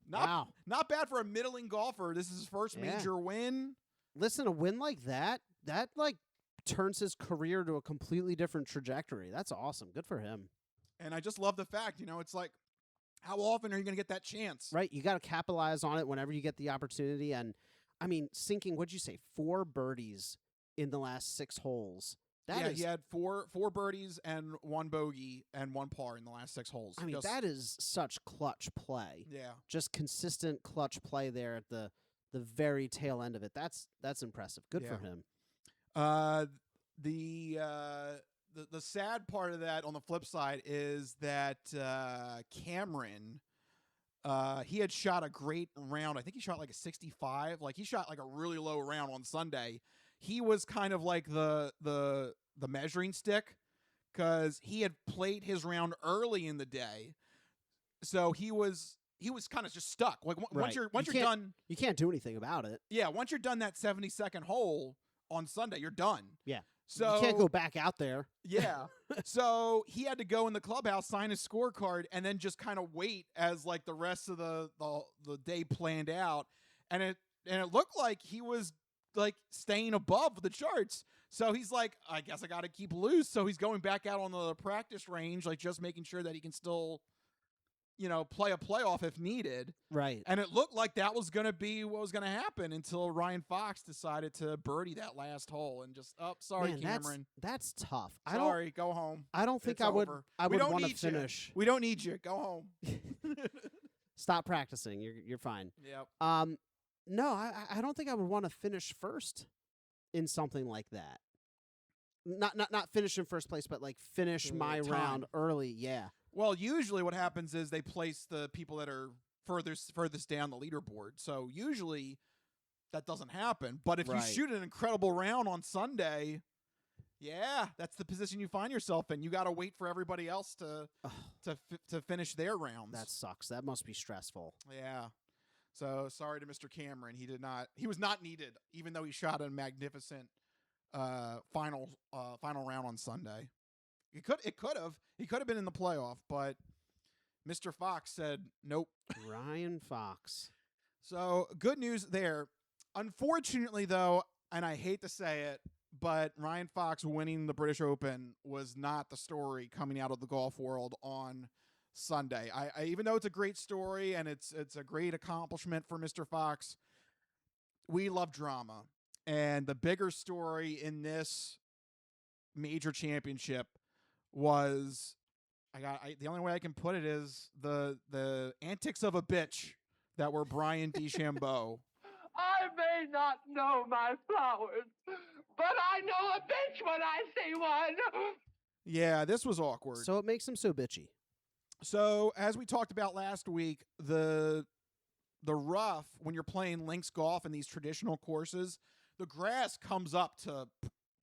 Not bad for a middling golfer. This is his first major win. Listen, a win like that turns his career to a completely different trajectory. That's awesome. Good for him. And I just love the fact, it's like, how often are you going to get that chance? Right. You got to capitalize on it whenever you get the opportunity. And, I mean, sinking, what'd you say, 4 birdies in the last 6 holes. He had four birdies and 1 bogey and 1 par in the last 6 holes. I mean, that is such clutch play. Yeah. Just consistent clutch play there at the very tail end of it. That's impressive. Good for him. The sad part of that on the flip side is that Cameron, he had shot a great round. I think he shot like a 65. Like he shot like a really low round on Sunday. He was kind of like the measuring stick because he had played his round early in the day, so he was kind of just stuck. Like once you're done, you can't do anything about it. Yeah, once you're done that 72nd hole on Sunday, you're done. Yeah. So you can't go back out there. Yeah. So he had to go in the clubhouse, sign his scorecard, and then just kind of wait as like the rest of the day planned out. And it looked like he was like staying above the charts. So he's like, I guess I got to keep loose. So he's going back out on the practice range, like just making sure that he can still, play a playoff if needed. Right. And it looked like that was going to be what was going to happen until Ryan Fox decided to birdie that last hole and just, sorry, Man, Cameron. That's tough. Sorry, go home. I don't think It's I would over. I We would don't want to need you. finish. We don't need you. Go home. Stop practicing. You're fine. Yep. No, I don't think I would want to finish first in something like that. Not finish in first place, but like finish my round early. Yeah. Well, usually what happens is they place the people that are furthest down the leaderboard. So usually that doesn't happen. But if you shoot an incredible round on Sunday, Yeah, that's the position you find yourself in. You got to wait for everybody else to finish their rounds. That sucks. That must be stressful. Yeah. So sorry to Mr. Cameron. He was not needed, even though he shot a magnificent final round on Sunday. He could have been in the playoff, but Mr. Fox said nope. Ryan Fox. So good news there. Unfortunately, though, and I hate to say it, but Ryan Fox winning the British Open was not the story coming out of the golf world on Sunday. I even though it's a great story and it's a great accomplishment for Mr. Fox, we love drama. And the bigger story in this major championship was the only way I can put it is the antics of a bitch that were Bryson DeChambeau. I may not know my flowers, but I know a bitch when I see one. Yeah, this was awkward. So it makes him so bitchy. So as we talked about last week, the rough, when you're playing links golf in these traditional courses, the grass comes up to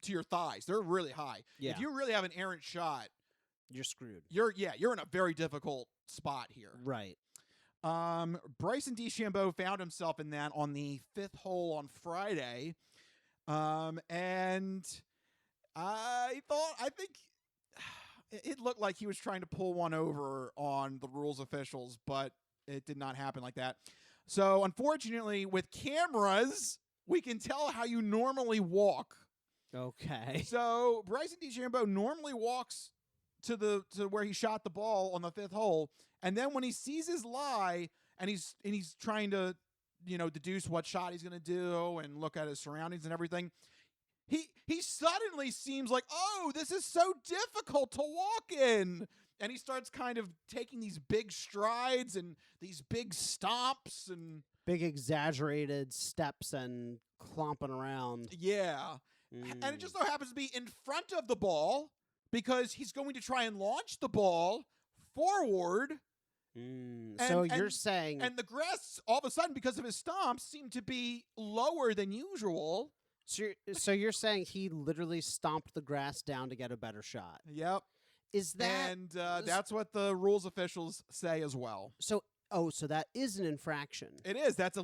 your thighs. They're really high. Yeah. If you really have an errant shot, you're screwed. You're in a very difficult spot here. Right. Bryson DeChambeau found himself in that on the 5th hole on Friday. And I think it looked like he was trying to pull one over on the rules officials, but it did not happen like that. So unfortunately, with cameras, we can tell how you normally walk. Okay. So Bryson DeChambeau normally walks to where he shot the ball on the 5th hole, and then when he sees his lie and he's trying to deduce what shot he's going to do and look at his surroundings and everything, he suddenly seems like, oh, this is so difficult to walk in, and he starts kind of taking these big strides and these big stomps and big exaggerated steps and clomping around. Yeah. And it just so happens to be in front of the ball because he's going to try and launch the ball forward. So you're saying... And the grass, all of a sudden, because of his stomps, seemed to be lower than usual. So you're saying he literally stomped the grass down to get a better shot? Yep. Is that... And that's what the rules officials say as well. So that is an infraction. It is. That's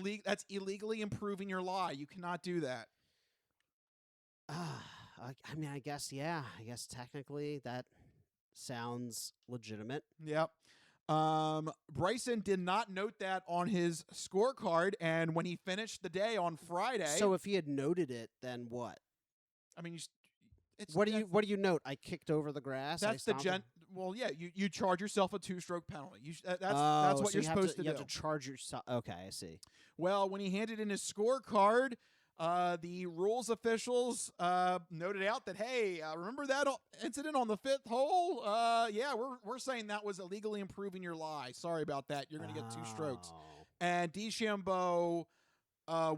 illegally improving your lie. You cannot do that. I mean, I guess technically that sounds legitimate. Yep. Bryson did not note that on his scorecard, and when he finished the day on Friday. So if he had noted it, then what? I mean, what do you note? I kicked over the grass. That's well, yeah. You charge yourself a 2-stroke penalty. That's what so you're supposed to do. You have to charge yourself. Okay, I see. Well, when he handed in his scorecard, the rules officials noted out that, hey, remember that incident on the 5th hole? Yeah, we're saying that was illegally improving your lie. Sorry about that. You're going to get 2 strokes. And DeChambeau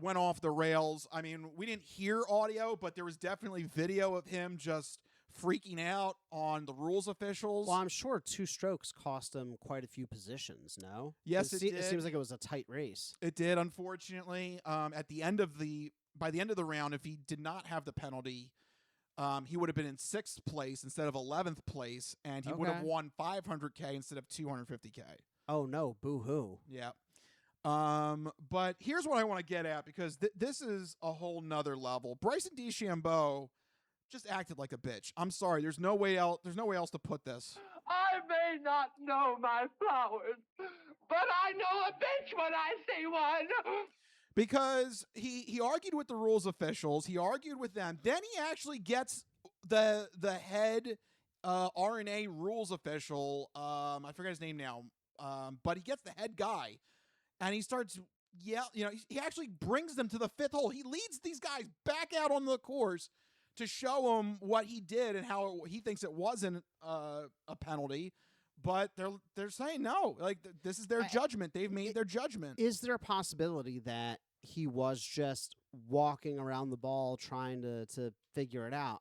went off the rails. I mean, we didn't hear audio, but there was definitely video of him just freaking out on the rules officials. Well, I'm sure 2 strokes cost him quite a few positions, no? Yes, it did. It seems like it was a tight race. It did, unfortunately. By the end of the round, if he did not have the penalty, he would have been in 6th place instead of 11th place, and he would have won $500K instead of $250K. Oh, no. Boo-hoo. Yeah. But here's what I want to get at, because this is a whole nother level. Bryson DeChambeau just acted like a bitch. I'm sorry. There's no way else to put this. I may not know my flowers, but I know a bitch when I see one. Because he argued with the rules officials. He argued with them. Then he actually gets the head RNA rules official. I forget his name now. But he gets the head guy, and he starts he actually brings them to the 5th hole. He leads these guys back out on the course to show them what he did and how he thinks it wasn't a penalty. But they're saying no. Like, this is their judgment. They've made their judgment. Is there a possibility that he was just walking around the ball trying to figure it out?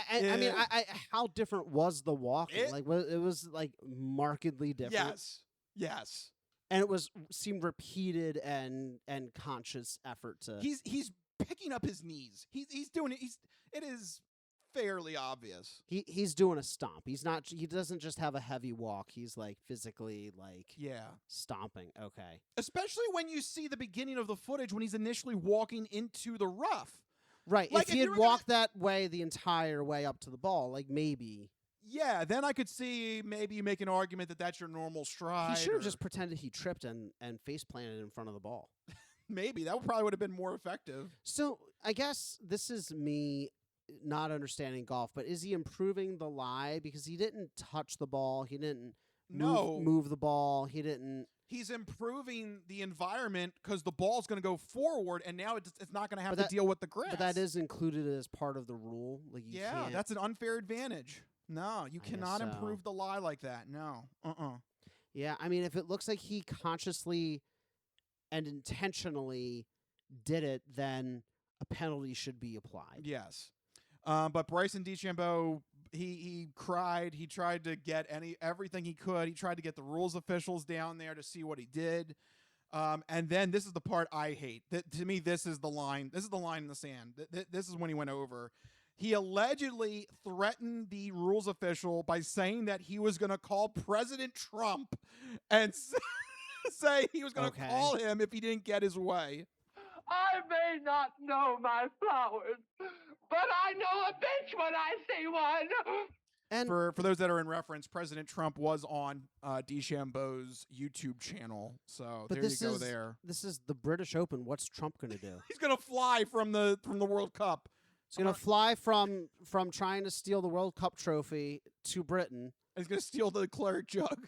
I mean, how different was the walking? It was like markedly different. Yes. And it seemed repeated and conscious effort to. He's picking up his knees. He's doing it. It is fairly obvious. He's doing a stomp. He's not. He doesn't just have a heavy walk. He's like physically stomping. Okay. Especially when you see the beginning of the footage when he's initially walking into the rough. Right. Like, if he had walked that way the entire way up to the ball, like maybe. Yeah, then I could see maybe you make an argument that that's your normal stride. He should have just pretended he tripped and face planted in front of the ball. Maybe. That probably would have been more effective. So I guess this is me not understanding golf, but is he improving the lie? Because he didn't touch the ball. He didn't move the ball. He didn't. He's improving the environment because the ball's going to go forward, and now it's not going to have to deal with the grass. But that is included as part of the rule. Like you can't. That's an unfair advantage. No, you cannot improve the lie like that. No. Yeah, I mean, if it looks like he consciously and intentionally did it, then a penalty should be applied. Yes. But Bryson DeChambeau, he cried. He tried to get everything he could. He tried to get the rules officials down there to see what he did. And then this is the part I hate. To me, this is the line. This is the line in the sand. This is when he went over. He allegedly threatened the rules official by saying that he was going to call President Trump and say he was going to call him if he didn't get his way. I may not know my flowers, but I know a bitch when I see one. And for those that are in reference, President Trump was on DeChambeau's YouTube channel. So there you go there. This is the British Open. What's Trump going to do? He's going to fly from the World Cup. He's going to fly from trying to steal the World Cup trophy to Britain. He's going to steal the claret jug.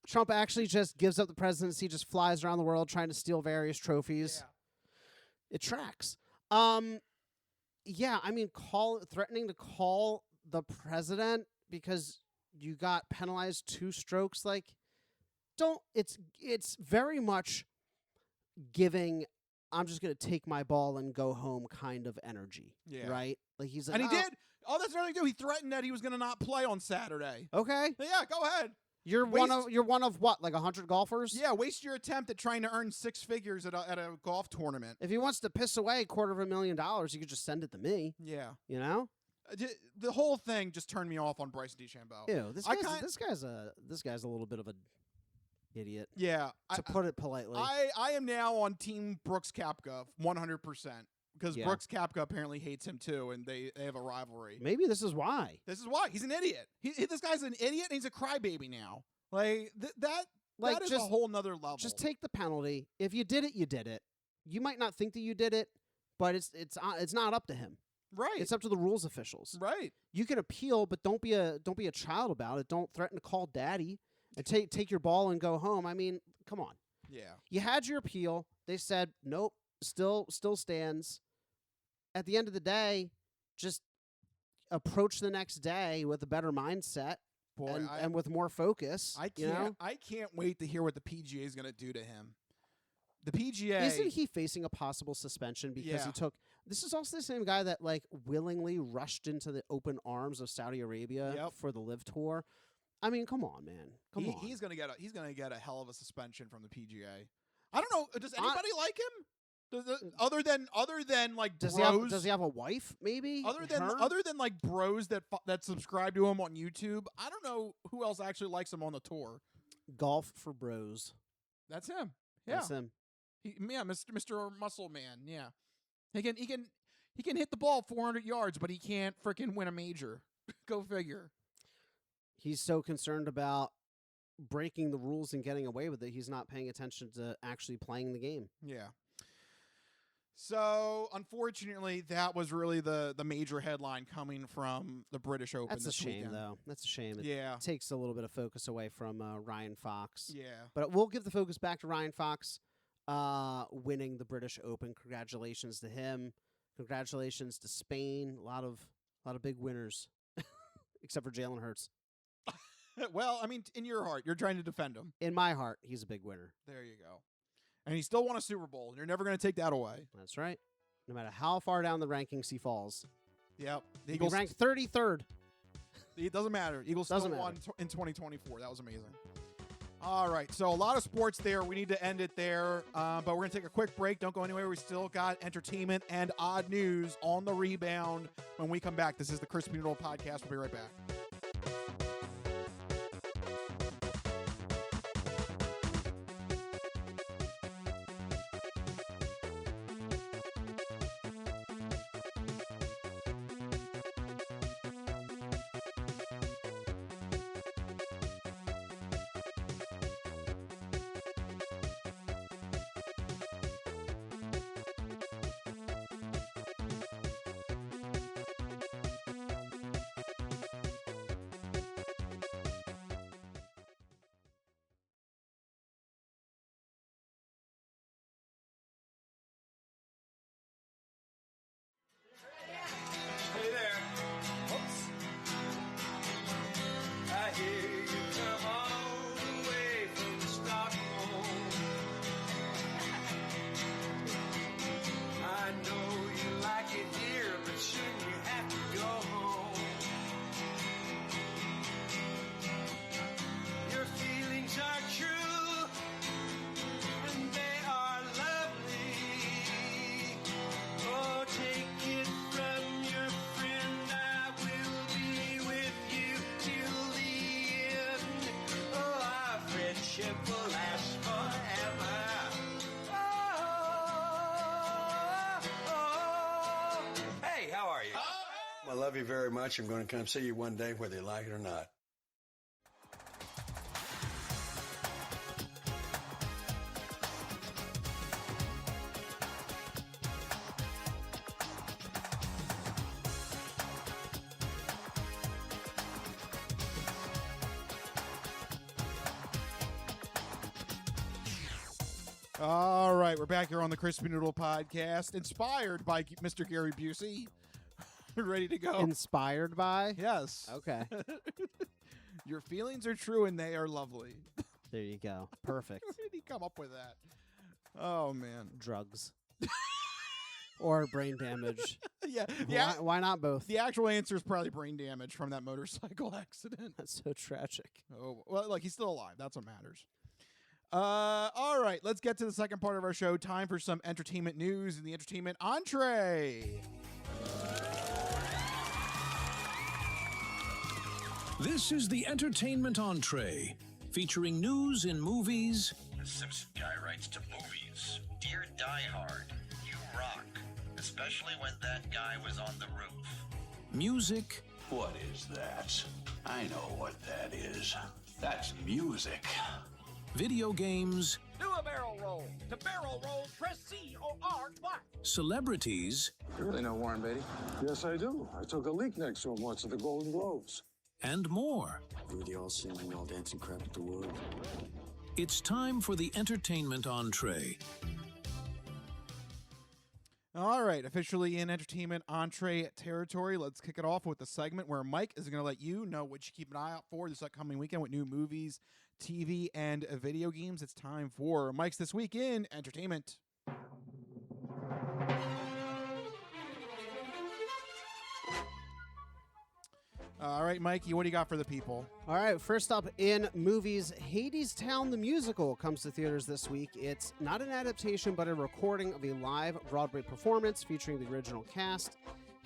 Trump actually just gives up the presidency, just flies around the world trying to steal various trophies. Yeah. It tracks. Yeah, I mean, threatening to call the president because you got penalized 2 strokes. Like, it's very much giving, I'm just going to take my ball and go home kind of energy. Yeah. Right? Like, he's like, and he did. Oh, that's another thing, too. He threatened that he was going to not play on Saturday. Okay. Yeah, go ahead. You're one of what, like 100 golfers? Yeah, waste your attempt at trying to earn 6 figures at a golf tournament. If he wants to piss away $250,000, you could just send it to me. Yeah. You know? The whole thing just turned me off on Bryson DeChambeau. Ew, this guy's a little bit of a idiot. Yeah. To put it politely. I am now on Team Brooks Koepka 100%. Because Brooks Koepka apparently hates him too, and they have a rivalry. Maybe this is why. This is why. He's an idiot. This guy's an idiot, and he's a crybaby now. Like, that is a whole nother level. Just take the penalty. If you did it, you did it. You might not think that you did it, but it's not up to him. Right. It's up to the rules officials. Right. You can appeal, but don't be a child about it. Don't threaten to call daddy and take your ball and go home. I mean, come on. Yeah. You had your appeal. They said, nope, still stands. At the end of the day, just approach the next day with a better mindset and with more focus. I can't wait to hear what the PGA is going to do to him. The PGA... Isn't he facing a possible suspension because he took... This is also the same guy that like willingly rushed into the open arms of Saudi Arabia for the Live Tour. I mean, come on, man. Come on. He's going to get a hell of a suspension from the PGA. I don't know. Does anybody like him? Other than like bros, does he have a wife? Maybe other than like bros that subscribe to him on YouTube. I don't know who else actually likes him on the tour. Golf for Bros. That's him. Yeah, that's him. Mr. Muscle Man. Yeah, he can hit the ball 400 yards, but he can't freaking win a major. Go figure. He's so concerned about breaking the rules and getting away with it. He's not paying attention to actually playing the game. Yeah. So, unfortunately, that was really the major headline coming from the British Open. That's this a shame, weekend. though. That's a shame. It Yeah. takes a little bit of focus away from Ryan Fox. Yeah. But we'll give the focus back to Ryan Fox winning the British Open. Congratulations to him. Congratulations to Spain. A lot of big winners, except for Jalen Hurts. Well, I mean, in your heart, you're trying to defend him. In my heart, he's a big winner. There you go. And he still won a Super Bowl, and you're never going to take that away. That's right. No matter how far down the rankings he falls. Yep. The Eagles ranked 33rd. It doesn't matter. Eagles still won in 2024. That was amazing. All right, so a lot of sports there. We need to end it there, but we're going to take a quick break. Don't go anywhere. We still got entertainment and odd news on the rebound when we come back. This is the Crispy Noodle Podcast. We'll be right back. Hey there. Oops. I hear you come all the way from Stockholm. I know you like it here, but soon you have to go home. Your feelings are true, and they are lovely. Oh, take it from your friend, I will be with you till the end. Oh, our friendship will last forever. Hey, how are you? I love you very much. I'm going to come see you one day, whether you like it or not. All right, we're back here on the Crispy Noodle Podcast, inspired by Mr. Gary Busey. Ready to go? Inspired by? Yes. Okay. Your feelings are true and they are lovely. There you go. Perfect. Where did he come up with that? Oh, man. Drugs. Or brain damage. Yeah. Why not both? The actual answer is probably brain damage from that motorcycle accident. That's so tragic. Oh, well, look, he's still alive. That's what matters. All right, let's get to the second part of our show. Time for some entertainment news in the entertainment entree. This is the entertainment entree, featuring news in movies, The Simpson guy writes to movies. Dear Die Hard, you rock. Especially when that guy was on the roof. music, What is that? I know what that is. That's music. video games, Do a barrel roll. To barrel roll, press C or R twice. celebrities, You really know Warren Beatty? Yes, I do. I took a leak next to him once at the Golden Globes. and more. We were the all singing, all dancing crap at the world. It's time for the entertainment entree. All right, officially in entertainment entree territory. Let's kick it off with the segment where Mike is going to let you know what you keep an eye out for this upcoming weekend with new movies, TV, and video games. It's time for Mike's This Week in Entertainment. All right, Mikey, what do you got for the people? All right, first up in movies, Hadestown the Musical comes to theaters this week. It's not an adaptation, but a recording of a live Broadway performance featuring the original cast.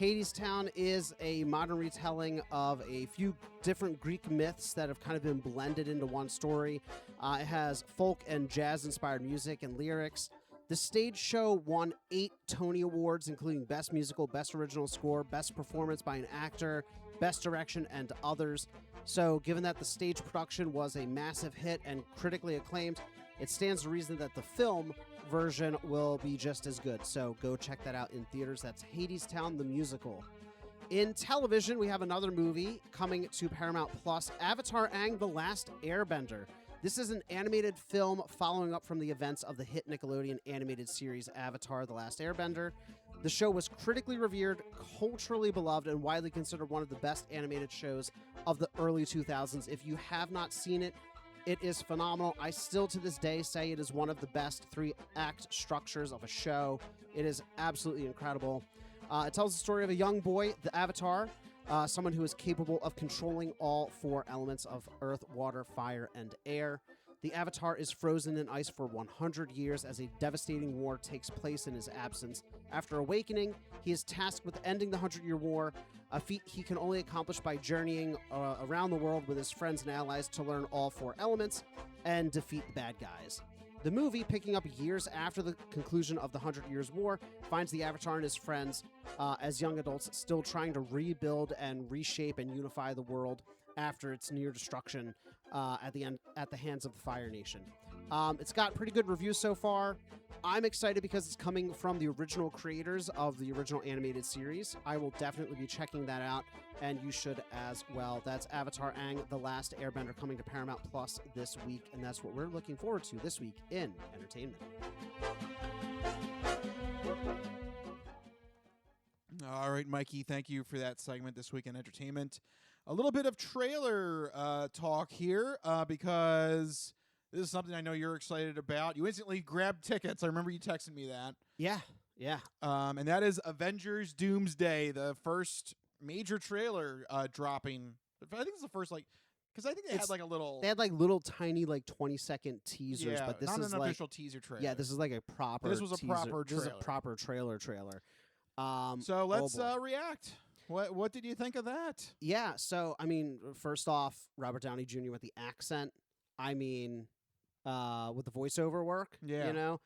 Hadestown is a modern retelling of a few different Greek myths that have kind of been blended into one story. It has folk and jazz-inspired music and lyrics. The stage show won 8 Tony Awards, including Best Musical, Best Original Score, Best Performance by an Actor, Best Direction, and others. So given that the stage production was a massive hit and critically acclaimed, it stands to reason that the film version will be just as good. So go check that out in theaters. That's Hadestown the Musical. In television, we have another movie coming to Paramount Plus, Avatar: Aang the Last Airbender. This is an animated film following up from the events of the hit Nickelodeon animated series Avatar: The Last Airbender. The show was critically revered, culturally beloved, and widely considered one of the best animated shows of the early 2000s. If you have not seen it, it is phenomenal. I still to this day say it is one of the best 3-act structures of a show. It is absolutely incredible. It tells the story of a young boy, the Avatar, someone who is capable of controlling all 4 elements of earth, water, fire, and air. The Avatar is frozen in ice for 100 years as a devastating war takes place in his absence. After awakening, he is tasked with ending the 100-Year War, a feat he can only accomplish by journeying around the world with his friends and allies to learn all 4 elements and defeat the bad guys. The movie, picking up years after the conclusion of the 100 Years' War, finds the Avatar and his friends as young adults still trying to rebuild and reshape and unify the world after its near destruction at the hands of the Fire Nation. It's got pretty good reviews so far. I'm excited because it's coming from the original creators of the original animated series. I will definitely be checking that out, and you should as well. That's Avatar Aang, The Last Airbender, coming to Paramount Plus this week, and that's what we're looking forward to this week in entertainment. All right, Mikey, thank you for that segment this week in entertainment. A little bit of trailer talk here because this is something I know you're excited about. You instantly grabbed tickets. I remember you texting me that. Yeah. And that is Avengers Doomsday, the first major trailer dropping. I think it's the first, because I think they had like a little... They had like little tiny 20-second teasers, but this not is an like... official teaser trailer. Yeah, this is like a proper This was a teaser. proper This is trailer. a proper trailer. So let's boy. react. What did you think of that? Yeah, so, I mean, first off, Robert Downey Jr. with the accent. I mean, with the voiceover work, Yeah. you know,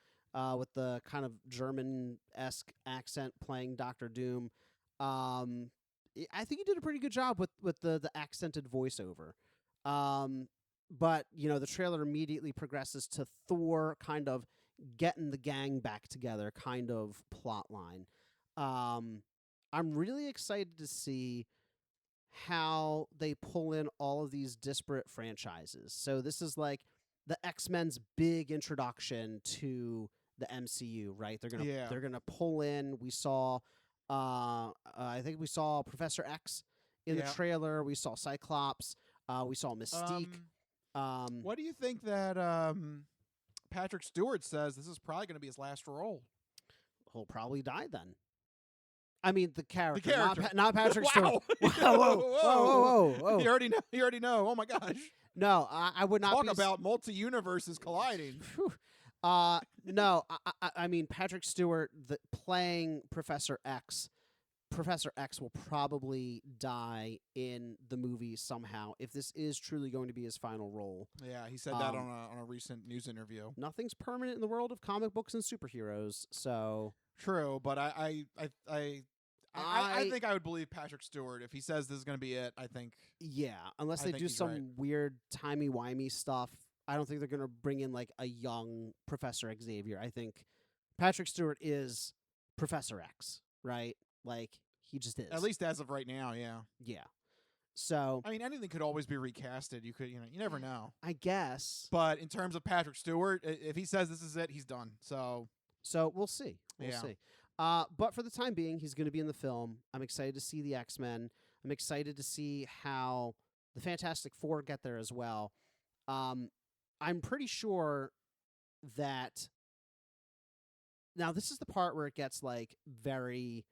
with the kind of German-esque accent playing Dr. Doom. I think he did a pretty good job with the accented voiceover. But, you know, the trailer immediately progresses to Thor kind of getting the gang back together kind of plot line. I'm really excited to see how they pull in all of these disparate franchises. So this is like the X-Men's big introduction to the MCU, right? They're gonna pull in. We saw, I think we saw Professor X in the trailer. We saw Cyclops. We saw Mystique. What do you think that Patrick Stewart says this is probably going to be his last role? He'll probably die then. I mean, the character. character. Not Patrick Wow. Stewart. Whoa. You already know. Oh my gosh. No, I would not Talk be about multi-universes colliding. No, I mean Patrick Stewart playing Professor X. Professor X will probably die in the movie somehow if this is truly going to be his final role. Yeah, he said that on a recent news interview. Nothing's permanent in the world of comic books and superheroes, so true. But I think I would believe Patrick Stewart if he says this is going to be it. I think unless they do some weird timey-wimey stuff. I don't think they're going to bring in like a young Professor Xavier. I think Patrick Stewart is Professor X, right? Like, he just is. At least as of right now, yeah. Yeah. So, I mean, anything could always be recasted. You never know. I guess. But in terms of Patrick Stewart, if he says this is it, he's done. So we'll see. We'll see. But for the time being, he's going to be in the film. I'm excited to see the X-Men. I'm excited to see how the Fantastic Four get there as well. I'm pretty sure that now this is the part where it gets like very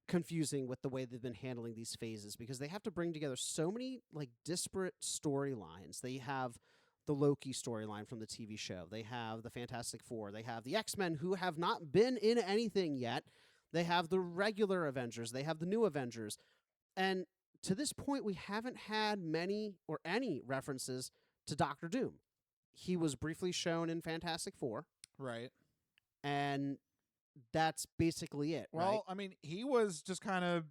confusing with the way they've been handling these phases because they have to bring together so many like disparate storylines. They have the Loki storyline from the TV show. They have the Fantastic Four. They have the X-Men who have not been in anything yet. They have the regular Avengers. They have the new Avengers. And to this point, we haven't had many or any references to Dr. Doom. He was briefly shown in Fantastic Four. Right. And that's basically it. Well, right? I mean, he was just kind of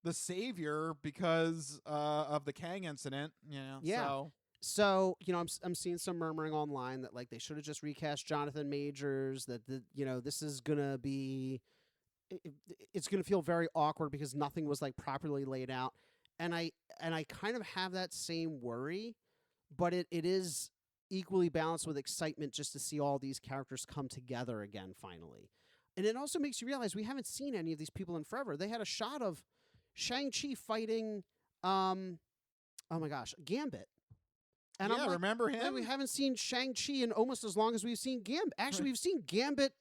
the savior because of the Kang incident. You know, yeah. So you know, I'm seeing some murmuring online that like they should have just recast Jonathan Majors. That this is gonna be, it's gonna feel very awkward because nothing was like properly laid out. And I kind of have that same worry, but it is equally balanced with excitement just to see all these characters come together again finally. And it also makes you realize we haven't seen any of these people in forever. They had a shot of Shang-Chi fighting, oh my gosh, Gambit. And yeah, remember him? We haven't seen Shang-Chi in almost as long as we've seen Gambit. Actually, we've seen Gambit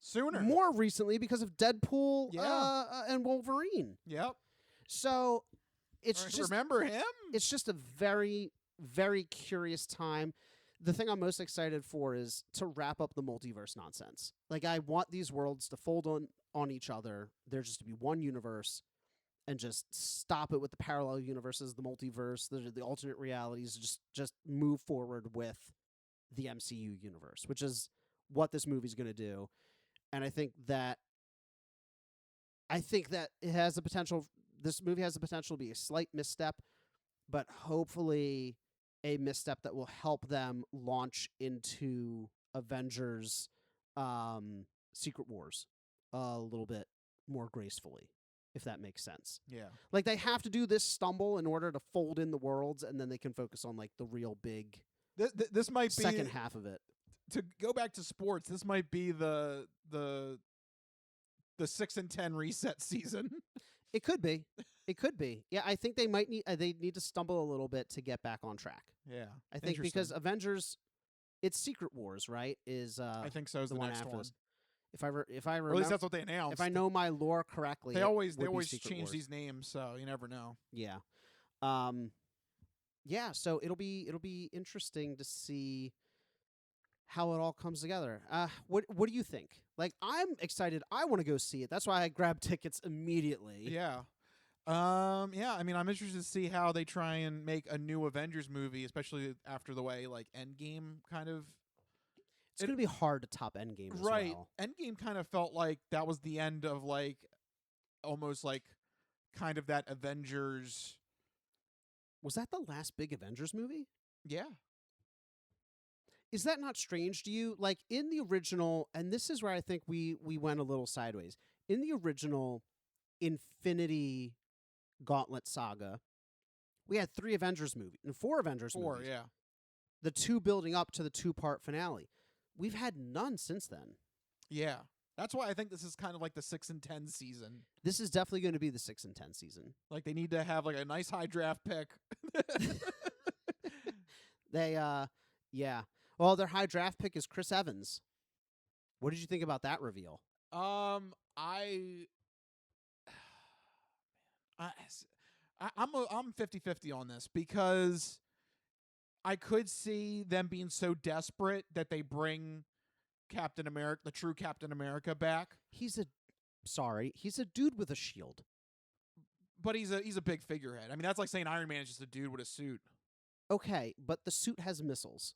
sooner, more recently because of Deadpool and Wolverine. Yep. So it's just remember him. It's just a very, very curious time. the thing I'm most excited for is to wrap up the multiverse nonsense. Like, I want these worlds to fold on each other. There just to be one universe, and just stop it with the parallel universes, the multiverse, the alternate realities. Just move forward with the MCU universe, which is what this movie's going to do. And I think that it has the potential. This movie has the potential to be a slight misstep, but hopefully a misstep that will help them launch into Avengers Secret Wars a little bit more gracefully, if that makes sense. Yeah. Like, they have to do this stumble in order to fold in the worlds, and then they can focus on, like, the real big This might be second half of it. To go back to sports, this might be the 6-10 reset season. It could be. It could be. Yeah, I think they might need they need to stumble a little bit to get back on track. Yeah. I think because Avengers, it's Secret Wars, right? Is I think so. Is the next one. If I remember, or at least that's what they announced. If I know my lore correctly, they always Secret change Wars. these names, so you never know. Yeah. Yeah. So it'll be interesting to see how it all comes together. What do you think? Like, I'm excited. I want to go see it. That's why I grabbed tickets immediately. Yeah. Yeah, I mean, I'm interested to see how they try and make a new Avengers movie, especially after the way, like, Endgame kind of... It's going to be hard to top Endgame as right. well. Endgame kind of felt like that was the end of, like, almost like kind of that Avengers... Was that the last big Avengers movie? Yeah. Is that not strange to you? Like, in the original, and this is where I think we went a little sideways. In the original Infinity Gauntlet saga, we had 3 Avengers movies and 4 Avengers movies. 4, yeah. The 2 building up to the 2-part finale. We've had none since then. Yeah. That's why I think this is kind of like the 6-10 season. This is definitely going to be the 6-10 season. Like, they need to have, like, a nice high draft pick. Yeah. Well, their high draft pick is Chris Evans. What did you think about that reveal? I'm 50-50 on this because I could see them being so desperate that they bring Captain America, the true Captain America, back. He's a dude with a shield. But he's a big figurehead. I mean, that's like saying Iron Man is just a dude with a suit. Okay, but the suit has missiles.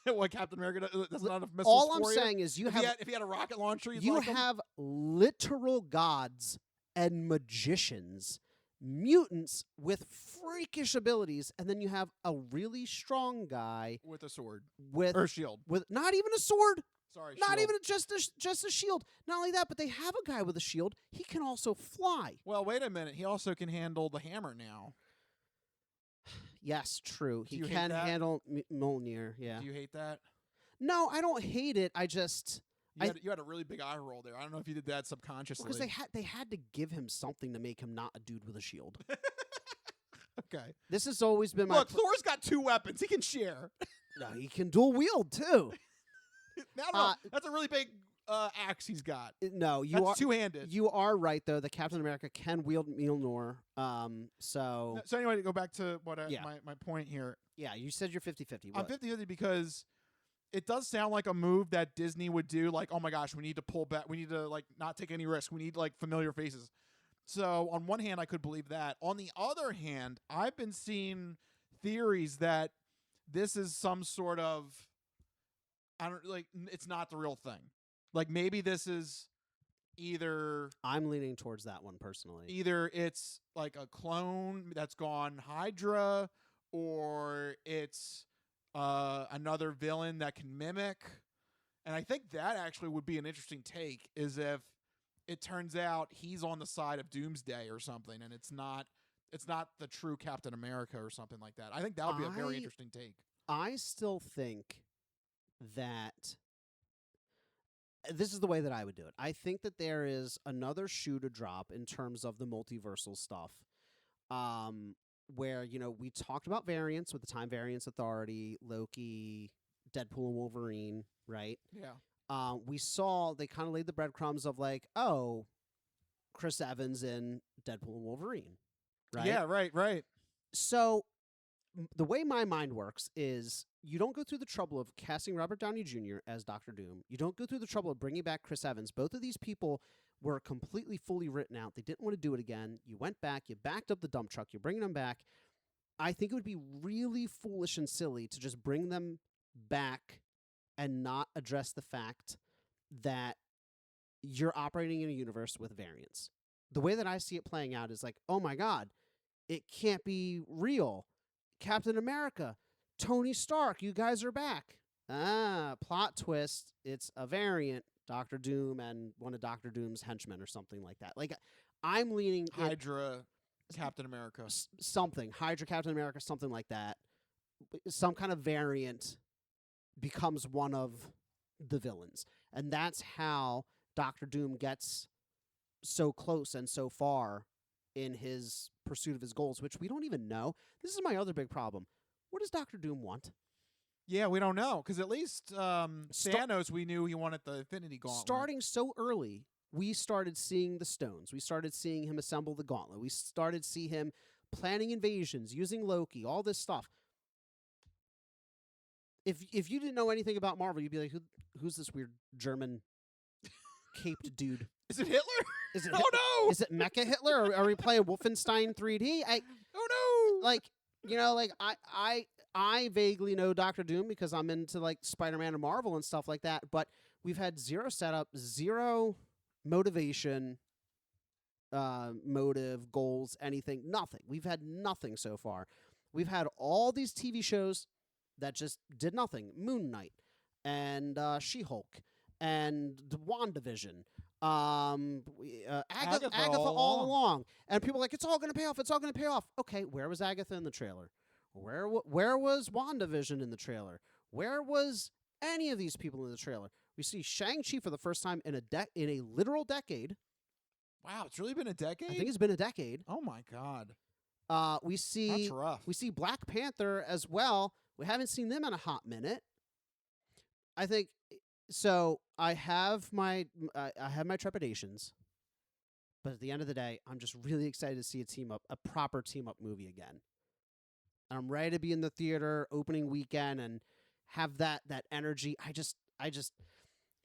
What, Captain America does not have missiles? All I'm for saying is if he had a rocket launcher, you have literal gods and magicians, mutants with freakish abilities, and then you have a really strong guy with a sword or a shield, with not even a sword. Sorry, not shield. even just a shield. Not only that, but they have a guy with a shield. He can also fly. Well, wait a minute. He also can handle the hammer now. Yes, true. He can handle Mjolnir. Yeah. Do you hate that? No, I don't hate it. I just you had a really big eye roll there. I don't know if you did that subconsciously. Because they had to give him something to make him not a dude with a shield. Okay. This has always been my look. Thor's got 2 weapons. He can share. No, he can dual wield too. That's a really big axe he's got. No, that's 2-handed. You are right though. The Captain America can wield Mjolnir. So anyway, to go back to what my point here. Yeah, you said you're 50-50. I'm 50-50 because it does sound like a move that Disney would do. Like, oh my gosh, we need to pull back. We need to like not take any risk. We need like familiar faces. So on one hand, I could believe that. On the other hand, I've been seeing theories that this is some sort of it's not the real thing. Like maybe this is either I'm leaning towards that one personally. Either it's like a clone that's gone Hydra, or it's another villain that can mimic. And I think that actually would be an interesting take, is if it turns out he's on the side of Doomsday or something, and it's not the true Captain America or something like that. I think that would be a very interesting take. I still think that this is the way that I would do it. I think that there is another shoe to drop in terms of the multiversal stuff, where, we talked about variants with the Time Variance Authority, Loki, Deadpool and Wolverine, right? Yeah. We saw they kind of laid the breadcrumbs of like, oh, Chris Evans in Deadpool and Wolverine, right? Yeah, right. So the way my mind works is you don't go through the trouble of casting Robert Downey Jr. as Dr. Doom. You don't go through the trouble of bringing back Chris Evans. Both of these people were completely fully written out. They didn't want to do it again. You went back. You backed up the dump truck. You're bringing them back. I think it would be really foolish and silly to just bring them back and not address the fact that you're operating in a universe with variants. The way that I see it playing out is like, oh my God, it can't be real. Captain America, Tony Stark, you guys are back. Plot twist. It's a variant, Dr. Doom and one of Dr. Doom's henchmen or something like that. Like, I'm leaning Hydra, Captain America. Something. Hydra, Captain America, something like that. Some kind of variant becomes one of the villains. And that's how Dr. Doom gets so close and so far in his pursuit of his goals, which we don't even know. This is my other big problem. What does Dr. Doom want? Yeah, we don't know, because at least Thanos, we knew he wanted the Infinity Gauntlet. Starting so early, we started seeing the stones. We started seeing him assemble the gauntlet. We started to see him planning invasions, using Loki, all this stuff. If you didn't know anything about Marvel, you'd be like, who's this weird German caped dude? Is it Hitler? Is it no! Is it Mecha Hitler? Or are we playing Wolfenstein 3D? Oh no! Like, you know, like I vaguely know Dr. Doom because I'm into like Spider-Man and Marvel and stuff like that, but we've had zero setup, zero motivation, motive, goals, anything, nothing. We've had nothing so far. We've had all these TV shows that just did nothing. Moon Knight and She-Hulk and WandaVision. Agatha all along. And people are like, it's all going to pay off. It's all going to pay off. Okay, where was Agatha in the trailer? Where was WandaVision in the trailer? Where was any of these people in the trailer? We see Shang-Chi for the first time in a literal decade. Wow, it's really been a decade? I think it's been a decade. Oh my God. We see That's rough. We see Black Panther as well. We haven't seen them in a hot minute. I think so. I have my trepidations, but at the end of the day, I'm just really excited to see a proper team up movie again. And I'm ready to be in the theater opening weekend and have that energy.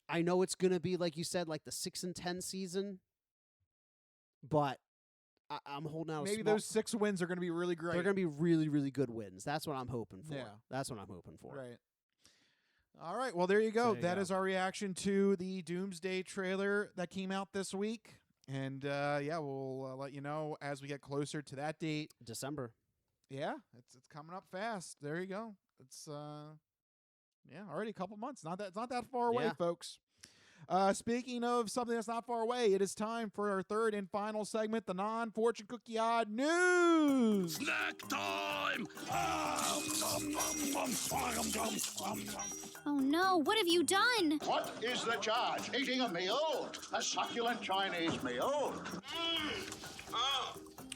I know it's gonna be like you said, like the 6 and 10 season, but I'm holding out. Maybe those 6 wins are going to be really great. They're going to be really, really good wins. That's what I'm hoping for. Yeah. That's what I'm hoping for. Right. All right. Well, there you go. That is our reaction to the Doomsday trailer that came out this week. And, yeah, we'll let you know as we get closer to that date. December. Yeah. It's coming up fast. There you go. It's, already a couple months. It's not that far away, folks. Speaking of something that's not far away, it is time for our third and final segment, the non-fortune cookie odd news. Snack time! Oh no, what have you done? What is the charge? Eating a meal? A succulent Chinese meal? Oh,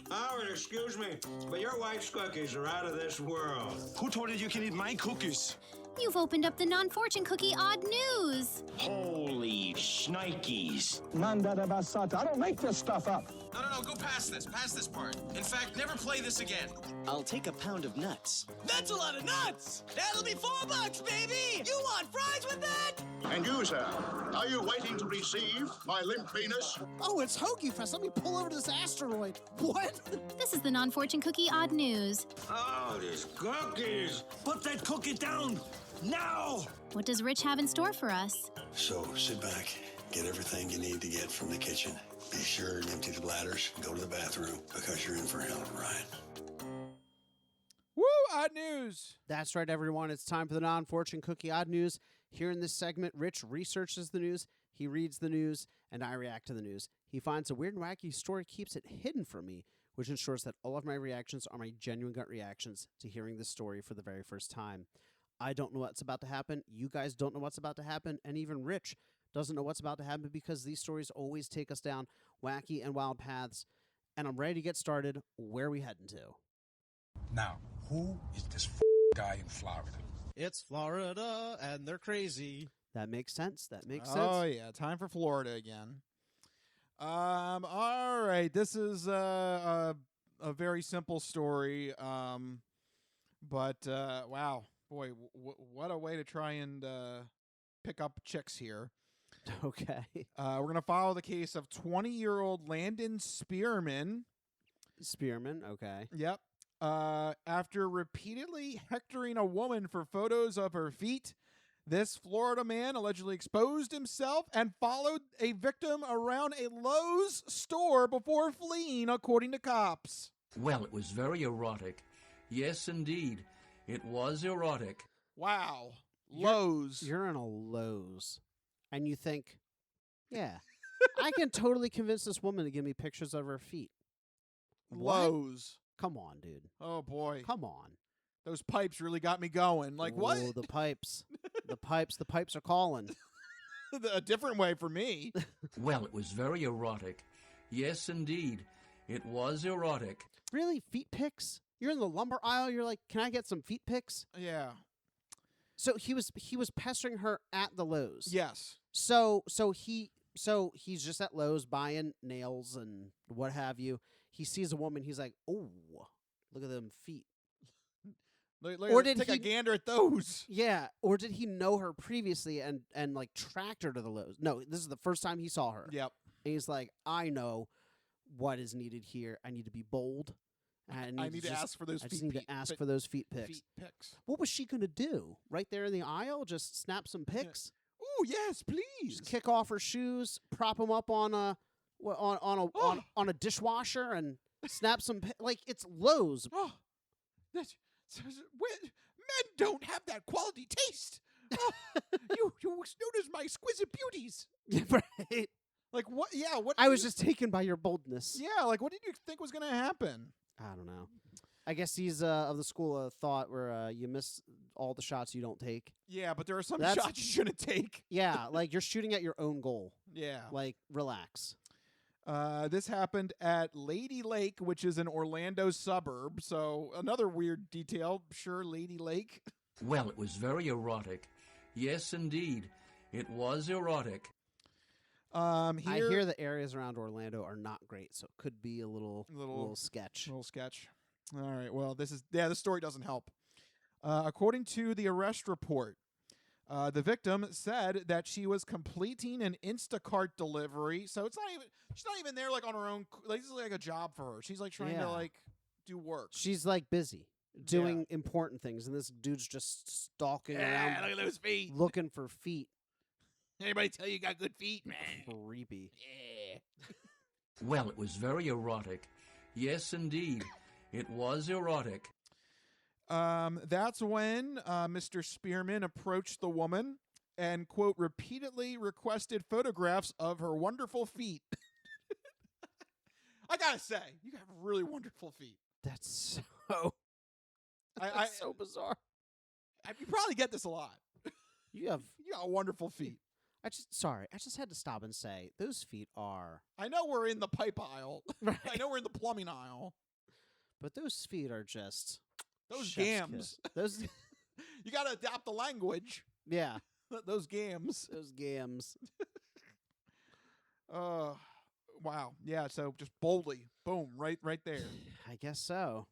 Howard, excuse me, but your wife's cookies are out of this world. Who told you you can eat my cookies? You've opened up the non-fortune cookie odd news. Holy shnikes. Nanda de Basata. I don't make this stuff up. No, go past this part. In fact, never play this again. I'll take a pound of nuts. That's a lot of nuts! That'll be $4, baby! You want fries with that? And you, sir, are you waiting to receive my limp penis? Oh, it's Hoagie Fest. Let me pull over to this asteroid. What? This is the non-fortune cookie odd news. Oh, these cookies! Put that cookie down! Now! What does Rich have in store for us? So sit back, get everything you need to get from the kitchen. Be sure and empty the bladders, go to the bathroom, because you're in for a hell of a ride. Woo, odd news. That's right, everyone. It's time for the non-fortune cookie odd news. Here in this segment, Rich researches the news, he reads the news, and I react to the news. He finds a weird and wacky story, keeps it hidden from me, which ensures that all of my reactions are my genuine gut reactions to hearing this story for the very first time. I don't know what's about to happen. You guys don't know what's about to happen. And even Rich doesn't know what's about to happen because these stories always take us down wacky and wild paths. And I'm ready to get started. Where are we heading to? Now, who is this guy in Florida? It's Florida, and they're crazy. That makes sense. Oh, yeah. Time for Florida again. All right. This is a very simple story. But wow, boy, what a way to try and pick up chicks here. Okay. We're going to follow the case of 20-year-old Landon Spearman. Spearman, okay. Yep. After repeatedly hectoring a woman for photos of her feet, this Florida man allegedly exposed himself and followed a victim around a Lowe's store before fleeing, according to cops. Well, it was very erotic. Yes, indeed. It was erotic. Wow. Lowe's. You're in a Lowe's. And you think, yeah, I can totally convince this woman to give me pictures of her feet. Lowe's. Come on, dude. Oh, boy. Come on. Those pipes really got me going. Like, what? Oh, the pipes. The pipes are calling. A different way for me. Well, it was very erotic. Yes, indeed. It was erotic. Really? Feet pics? You're in the lumber aisle. You're like, can I get some feet pics? Yeah. So he was pestering her at the Lowe's. Yes. So he's just at Lowe's buying nails and what have you. He sees a woman. He's like, oh, look at them feet. Or did take a gander at those? Yeah. Or did he know her previously and like tracked her to the Lowe's? No, this is the first time he saw her. Yep. And he's like, I know what is needed here. I need to be bold. I need to ask for those feet. I just need to ask for those feet pics. What was she gonna do? Right there in the aisle, just snap some pics. Yeah. Oh yes, please. Just kick off her shoes, prop them up on a on a dishwasher, and snap some. Like it's Lowe's. Oh, men don't have that quality taste. Oh, you notice my exquisite beauties. Right. Like what? Yeah. What? I was just taken by your boldness. Yeah. Like what did you think was gonna happen? I don't know. I guess he's of the school of thought where you miss all the shots you don't take. Yeah, but there are some shots you shouldn't take. Yeah, like you're shooting at your own goal. Yeah. Like, relax. This happened at Lady Lake, which is an Orlando suburb. So another weird detail. Sure, Lady Lake. Well, it was very erotic. Yes, indeed. It was erotic. I hear the areas around Orlando are not great, so it could be a little sketch. Little sketch. All right. Well, this story doesn't help. According to the arrest report, the victim said that she was completing an Instacart delivery. So she's not even there like on her own. Like this is like a job for her. She's like trying to like do work. She's like busy doing important things, and this dude's just stalking around. Look at those feet. Looking for feet. Anybody tell you got good feet, man? Creepy. Yeah. Well, it was very erotic. Yes, indeed. It was erotic. That's when Mr. Spearman approached the woman and, quote, repeatedly requested photographs of her wonderful feet. I gotta say, you have really wonderful feet. That's so bizarre. You probably get this a lot. You got wonderful feet. I just had to stop and say those feet are. I know we're in the pipe aisle. Right. I know we're in the plumbing aisle. But those feet are just those chef's gams. kiss. Those you got to adapt the language. Yeah. Those gams. Those gams. Wow. Yeah, so just boldly, boom, right there. I guess so.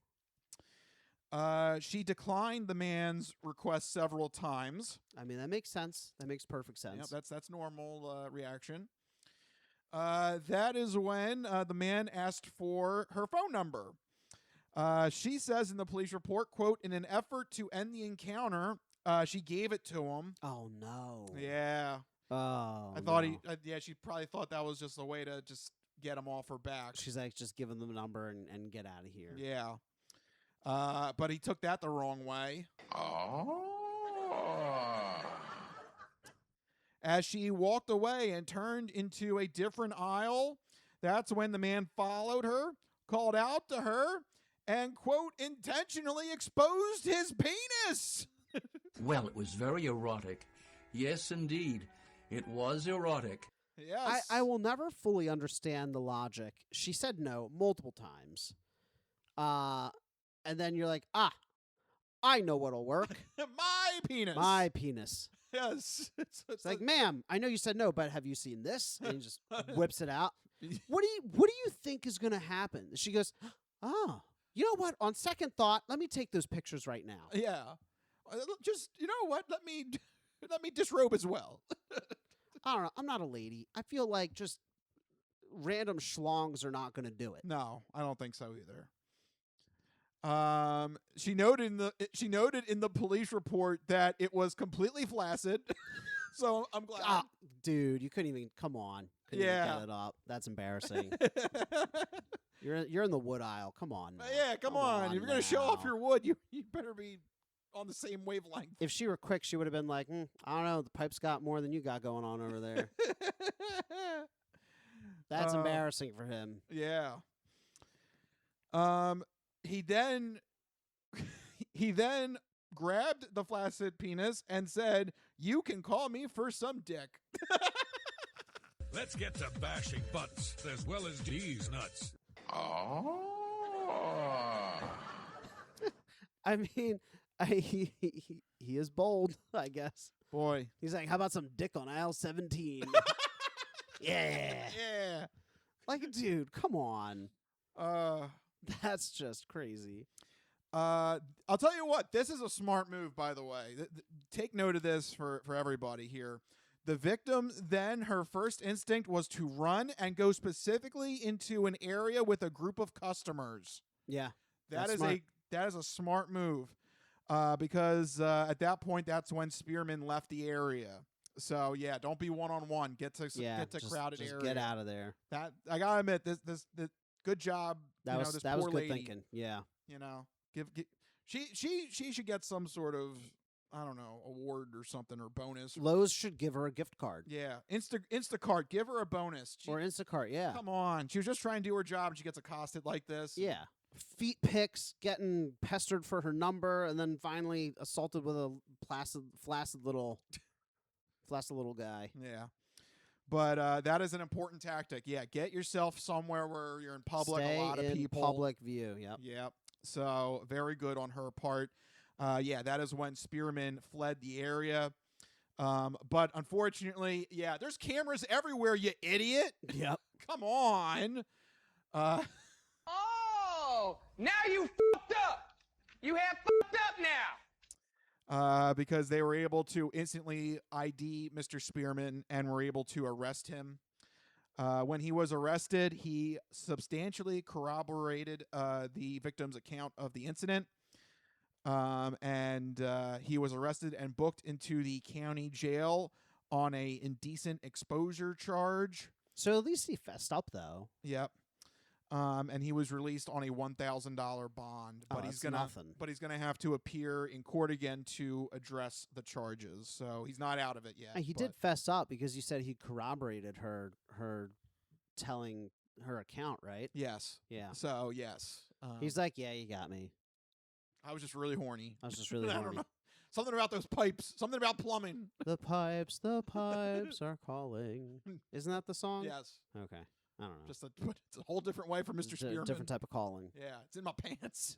She declined the man's request several times. I mean, that makes sense. That makes perfect sense. Yep, that's normal reaction. That is when the man asked for her phone number. She says in the police report, quote, in an effort to end the encounter, she gave it to him. Oh, no. Yeah. Oh, I thought she probably thought that was just a way to just get him off her back. She's like, just give him the number and get out of here. Yeah. But he took that the wrong way. Oh. As she walked away and turned into a different aisle, that's when the man followed her, called out to her, and, quote, intentionally exposed his penis. Well, it was very erotic. Yes, indeed. It was erotic. Yes. I will never fully understand the logic. She said no multiple times. And then you're like, I know what'll work. My penis. My penis. Yes. It's like, ma'am, I know you said no, but have you seen this? And he just whips it out. What do you think is going to happen? She goes, You know what? On second thought, let me take those pictures right now. Yeah. Just, you know what? Let me disrobe as well. I don't know. I'm not a lady. I feel like just random schlongs are not going to do it. No, I don't think so either. She noted in the police report that it was completely flaccid. So I'm glad. Dude, you couldn't even. Come on. Couldn't even get it up. That's embarrassing. You're in the wood aisle. Come on. Yeah, come on. If you're gonna show off your wood, you better be on the same wavelength. If she were quick, she would have been like, I don't know. The pipe's got more than you got going on over there. That's embarrassing for him. Yeah. He then grabbed the flaccid penis and said, "You can call me for some dick." Let's get to bashing butts as well as these nuts. Oh. I mean, he is bold, I guess. Boy. He's like, how about some dick on aisle 17? Yeah. Yeah. Like, dude, come on. That's just crazy. I'll tell you what, this is a smart move, by the way. Take note of this for everybody here. The victim, then her first instinct was to run and go specifically into an area with a group of customers. Yeah. That is a smart move. Because at that point, that's when Spearman left the area. So yeah, don't be one-on-one. Get to crowded area. Get out of there. That I gotta admit, this good job. That was this that poor was good lady, thinking. Yeah. You know, she should get some sort of, I don't know, award or something, or bonus. Lowe's should give her a gift card. Yeah, Instacart, give her a bonus. Or Instacart, yeah. Come on, she was just trying to do her job, and she gets accosted like this. Yeah. Feet pics, getting pestered for her number, and then finally assaulted with a flaccid little guy. Yeah. But that is an important tactic. Yeah, get yourself somewhere where you're in public, Stay a lot of in people. public view, yep. Yep. So very good on her part. Yeah, that is when Spearman fled the area. But unfortunately, yeah, there's cameras everywhere, you idiot. Yep. Come on. Oh, now you fucked up. You have fucked up now. Because they were able to instantly ID Mr. Spearman and were able to arrest him. When he was arrested, he substantially corroborated the victim's account of the incident. And he was arrested and booked into the county jail on a indecent exposure charge. So at least he fessed up, though. Yep. And he was released on a $1,000 bond, but he's gonna have to appear in court again to address the charges. So he's not out of it yet. He did fess up because you said he corroborated her telling her account, right? Yes. Yeah. So yes, he's like, yeah, you got me. I was just really horny. I don't know. Something about those pipes. Something about plumbing. The pipes are calling. Isn't that the song? Yes. Okay. I don't know. It's a whole different way for Mr. Spearman. Different type of calling. Yeah, it's in my pants.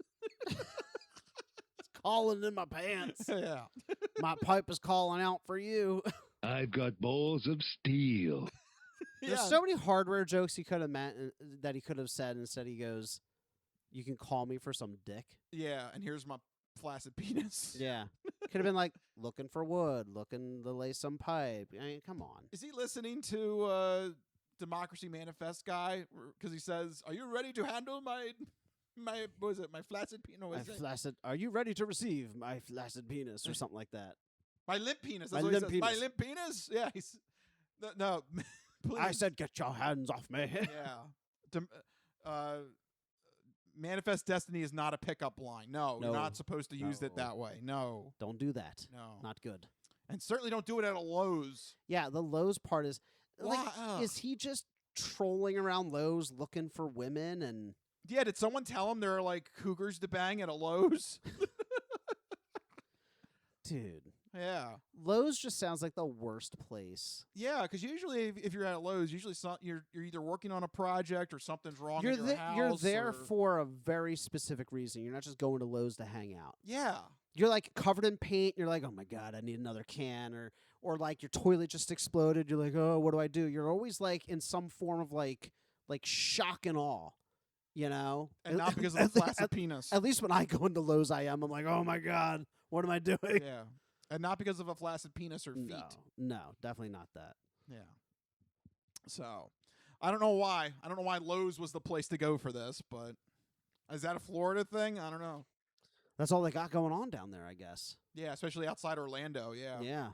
It's calling in my pants. Yeah. My pipe is calling out for you. I've got balls of steel. There's so many hardware jokes he could have meant that he could have said. Instead, he goes, "You can call me for some dick." Yeah, and here's my flaccid penis. Yeah. Could have been like, looking for wood, looking to lay some pipe. I mean, come on. Is he listening to Democracy Manifest guy? Because he says, "Are you ready to handle my what is it? My flaccid penis? Are you ready to receive my flaccid penis?" or something like that? My limp penis. That's what he says. My limp penis. Yeah. He's no. Please. I said, "Get your hands off me." Yeah. Manifest Destiny is not a pickup line. No, you're not supposed to use it that way. No. Don't do that. No. Not good. And certainly don't do it at a Lowe's. Yeah, the Lowe's part is like, is he just trolling around Lowe's looking for women? And yeah, did someone tell him there are like cougars to bang at a Lowe's? Dude. Yeah. Lowe's just sounds like the worst place. Yeah, because usually if you're at Lowe's, you're either working on a project or something's wrong in your house. You're there for a very specific reason. You're not just going to Lowe's to hang out. Yeah. You're like covered in paint. You're like, oh my God, I need another can. Or like your toilet just exploded. You're like, oh, what do I do? You're always like in some form of like shock and awe. you know? And not because of the flaccid penis. At least when I go into Lowe's, I'm like, oh my God, what am I doing? Yeah. And not because of a flaccid penis or feet. No, definitely not that. Yeah. So, I don't know why. I don't know why Lowe's was the place to go for this, but is that a Florida thing? I don't know. That's all they got going on down there, I guess. Yeah, especially outside Orlando, yeah. Yeah.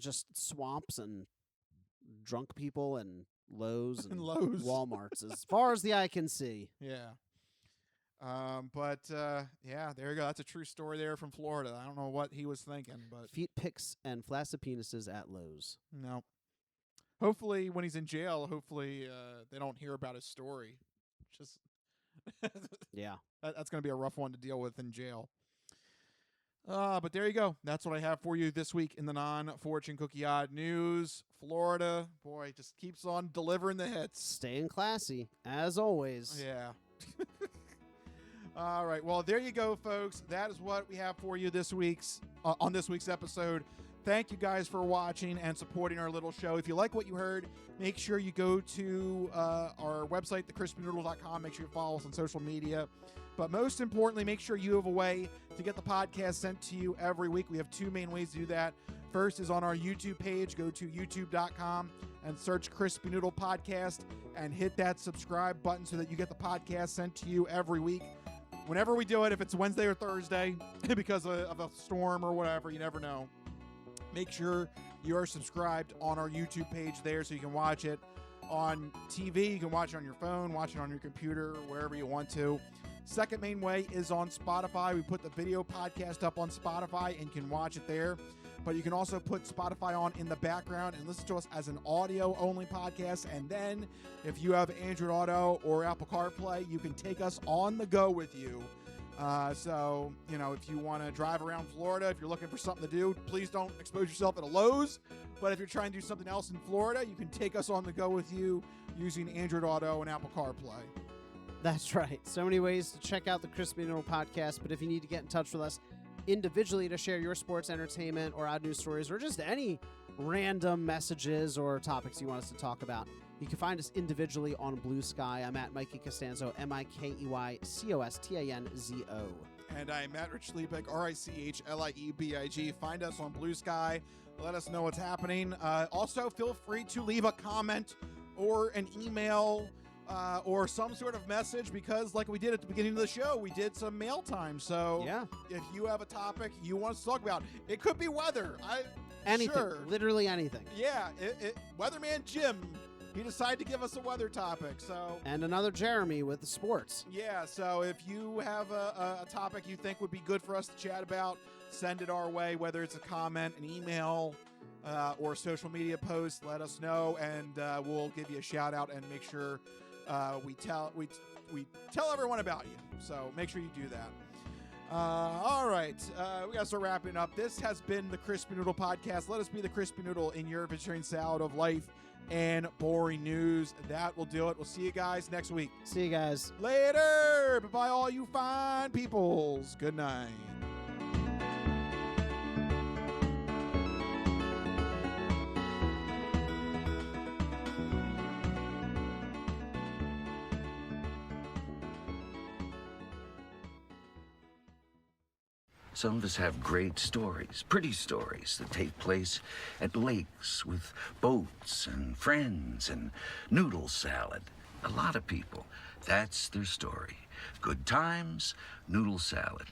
Just swamps and drunk people and Lowe's and Walmarts as far as the eye can see. Yeah. Yeah, there you go. That's a true story there from Florida. I don't know what he was thinking, but feet pics and flaccid penises at Lowe's. No. Hopefully, when he's in jail, they don't hear about his story. Just yeah, that's going to be a rough one to deal with in jail. But there you go. That's what I have for you this week in the non-fortune cookie odd news. Florida, boy, just keeps on delivering the hits. Staying classy as always. Yeah. All right. Well, there you go, folks. That is what we have for you on this week's episode. Thank you guys for watching and supporting our little show. If you like what you heard, make sure you go to our website, thecrispynoodle.com. Make sure you follow us on social media. But most importantly, make sure you have a way to get the podcast sent to you every week. We have two main ways to do that. First is on our YouTube page. Go to youtube.com and search Crispy Noodle Podcast and hit that subscribe button so that you get the podcast sent to you every week. Whenever we do it, if it's Wednesday or Thursday, because of a storm or whatever, you never know. Make sure you are subscribed on our YouTube page there so you can watch it on TV. You can watch it on your phone, watch it on your computer, wherever you want to. Second main way is on Spotify. We put the video podcast up on Spotify and you can watch it there. But you can also put Spotify on in the background and listen to us as an audio-only podcast. And then if you have Android Auto or Apple CarPlay, you can take us on the go with you. So, if you want to drive around Florida, if you're looking for something to do, please don't expose yourself at a Lowe's. But if you're trying to do something else in Florida, you can take us on the go with you using Android Auto and Apple CarPlay. That's right. So many ways to check out the Crispy Noodle Podcast. But if you need to get in touch with us individually to share your sports, entertainment, or odd news stories, or just any random messages or topics you want us to talk about, you can find us individually on Blue Sky. I'm at Mikey Costanzo, MikeyCostanzo. And I'm Matt Rich Liebig, RichLiebig. Find us on Blue Sky. Let us know what's happening. Also, feel free to leave a comment or an email or some sort of message, because like we did at the beginning of the show, we did some mail time. So yeah, if you have a topic you want us to talk about, it could be weather. Anything. Sure. Literally anything. Yeah. Weatherman Jim, he decided to give us a weather topic. And another Jeremy with the sports. Yeah, so if you have a topic you think would be good for us to chat about, send it our way, whether it's a comment, an email, or a social media post. Let us know, and we'll give you a shout out and make sure we tell everyone about you. So make sure you do that. All right, we got to start wrapping up. This has been the Crispy Noodle Podcast. Let us be the Crispy Noodle in your vegetarian salad of life and boring news. That will do it. We'll see you guys next week. See you guys later. Bye-bye, all you fine peoples. Good night. Some of us have great stories, pretty stories that take place at lakes with boats and friends and noodle salad. A lot of people, that's their story. Good times, noodle salad.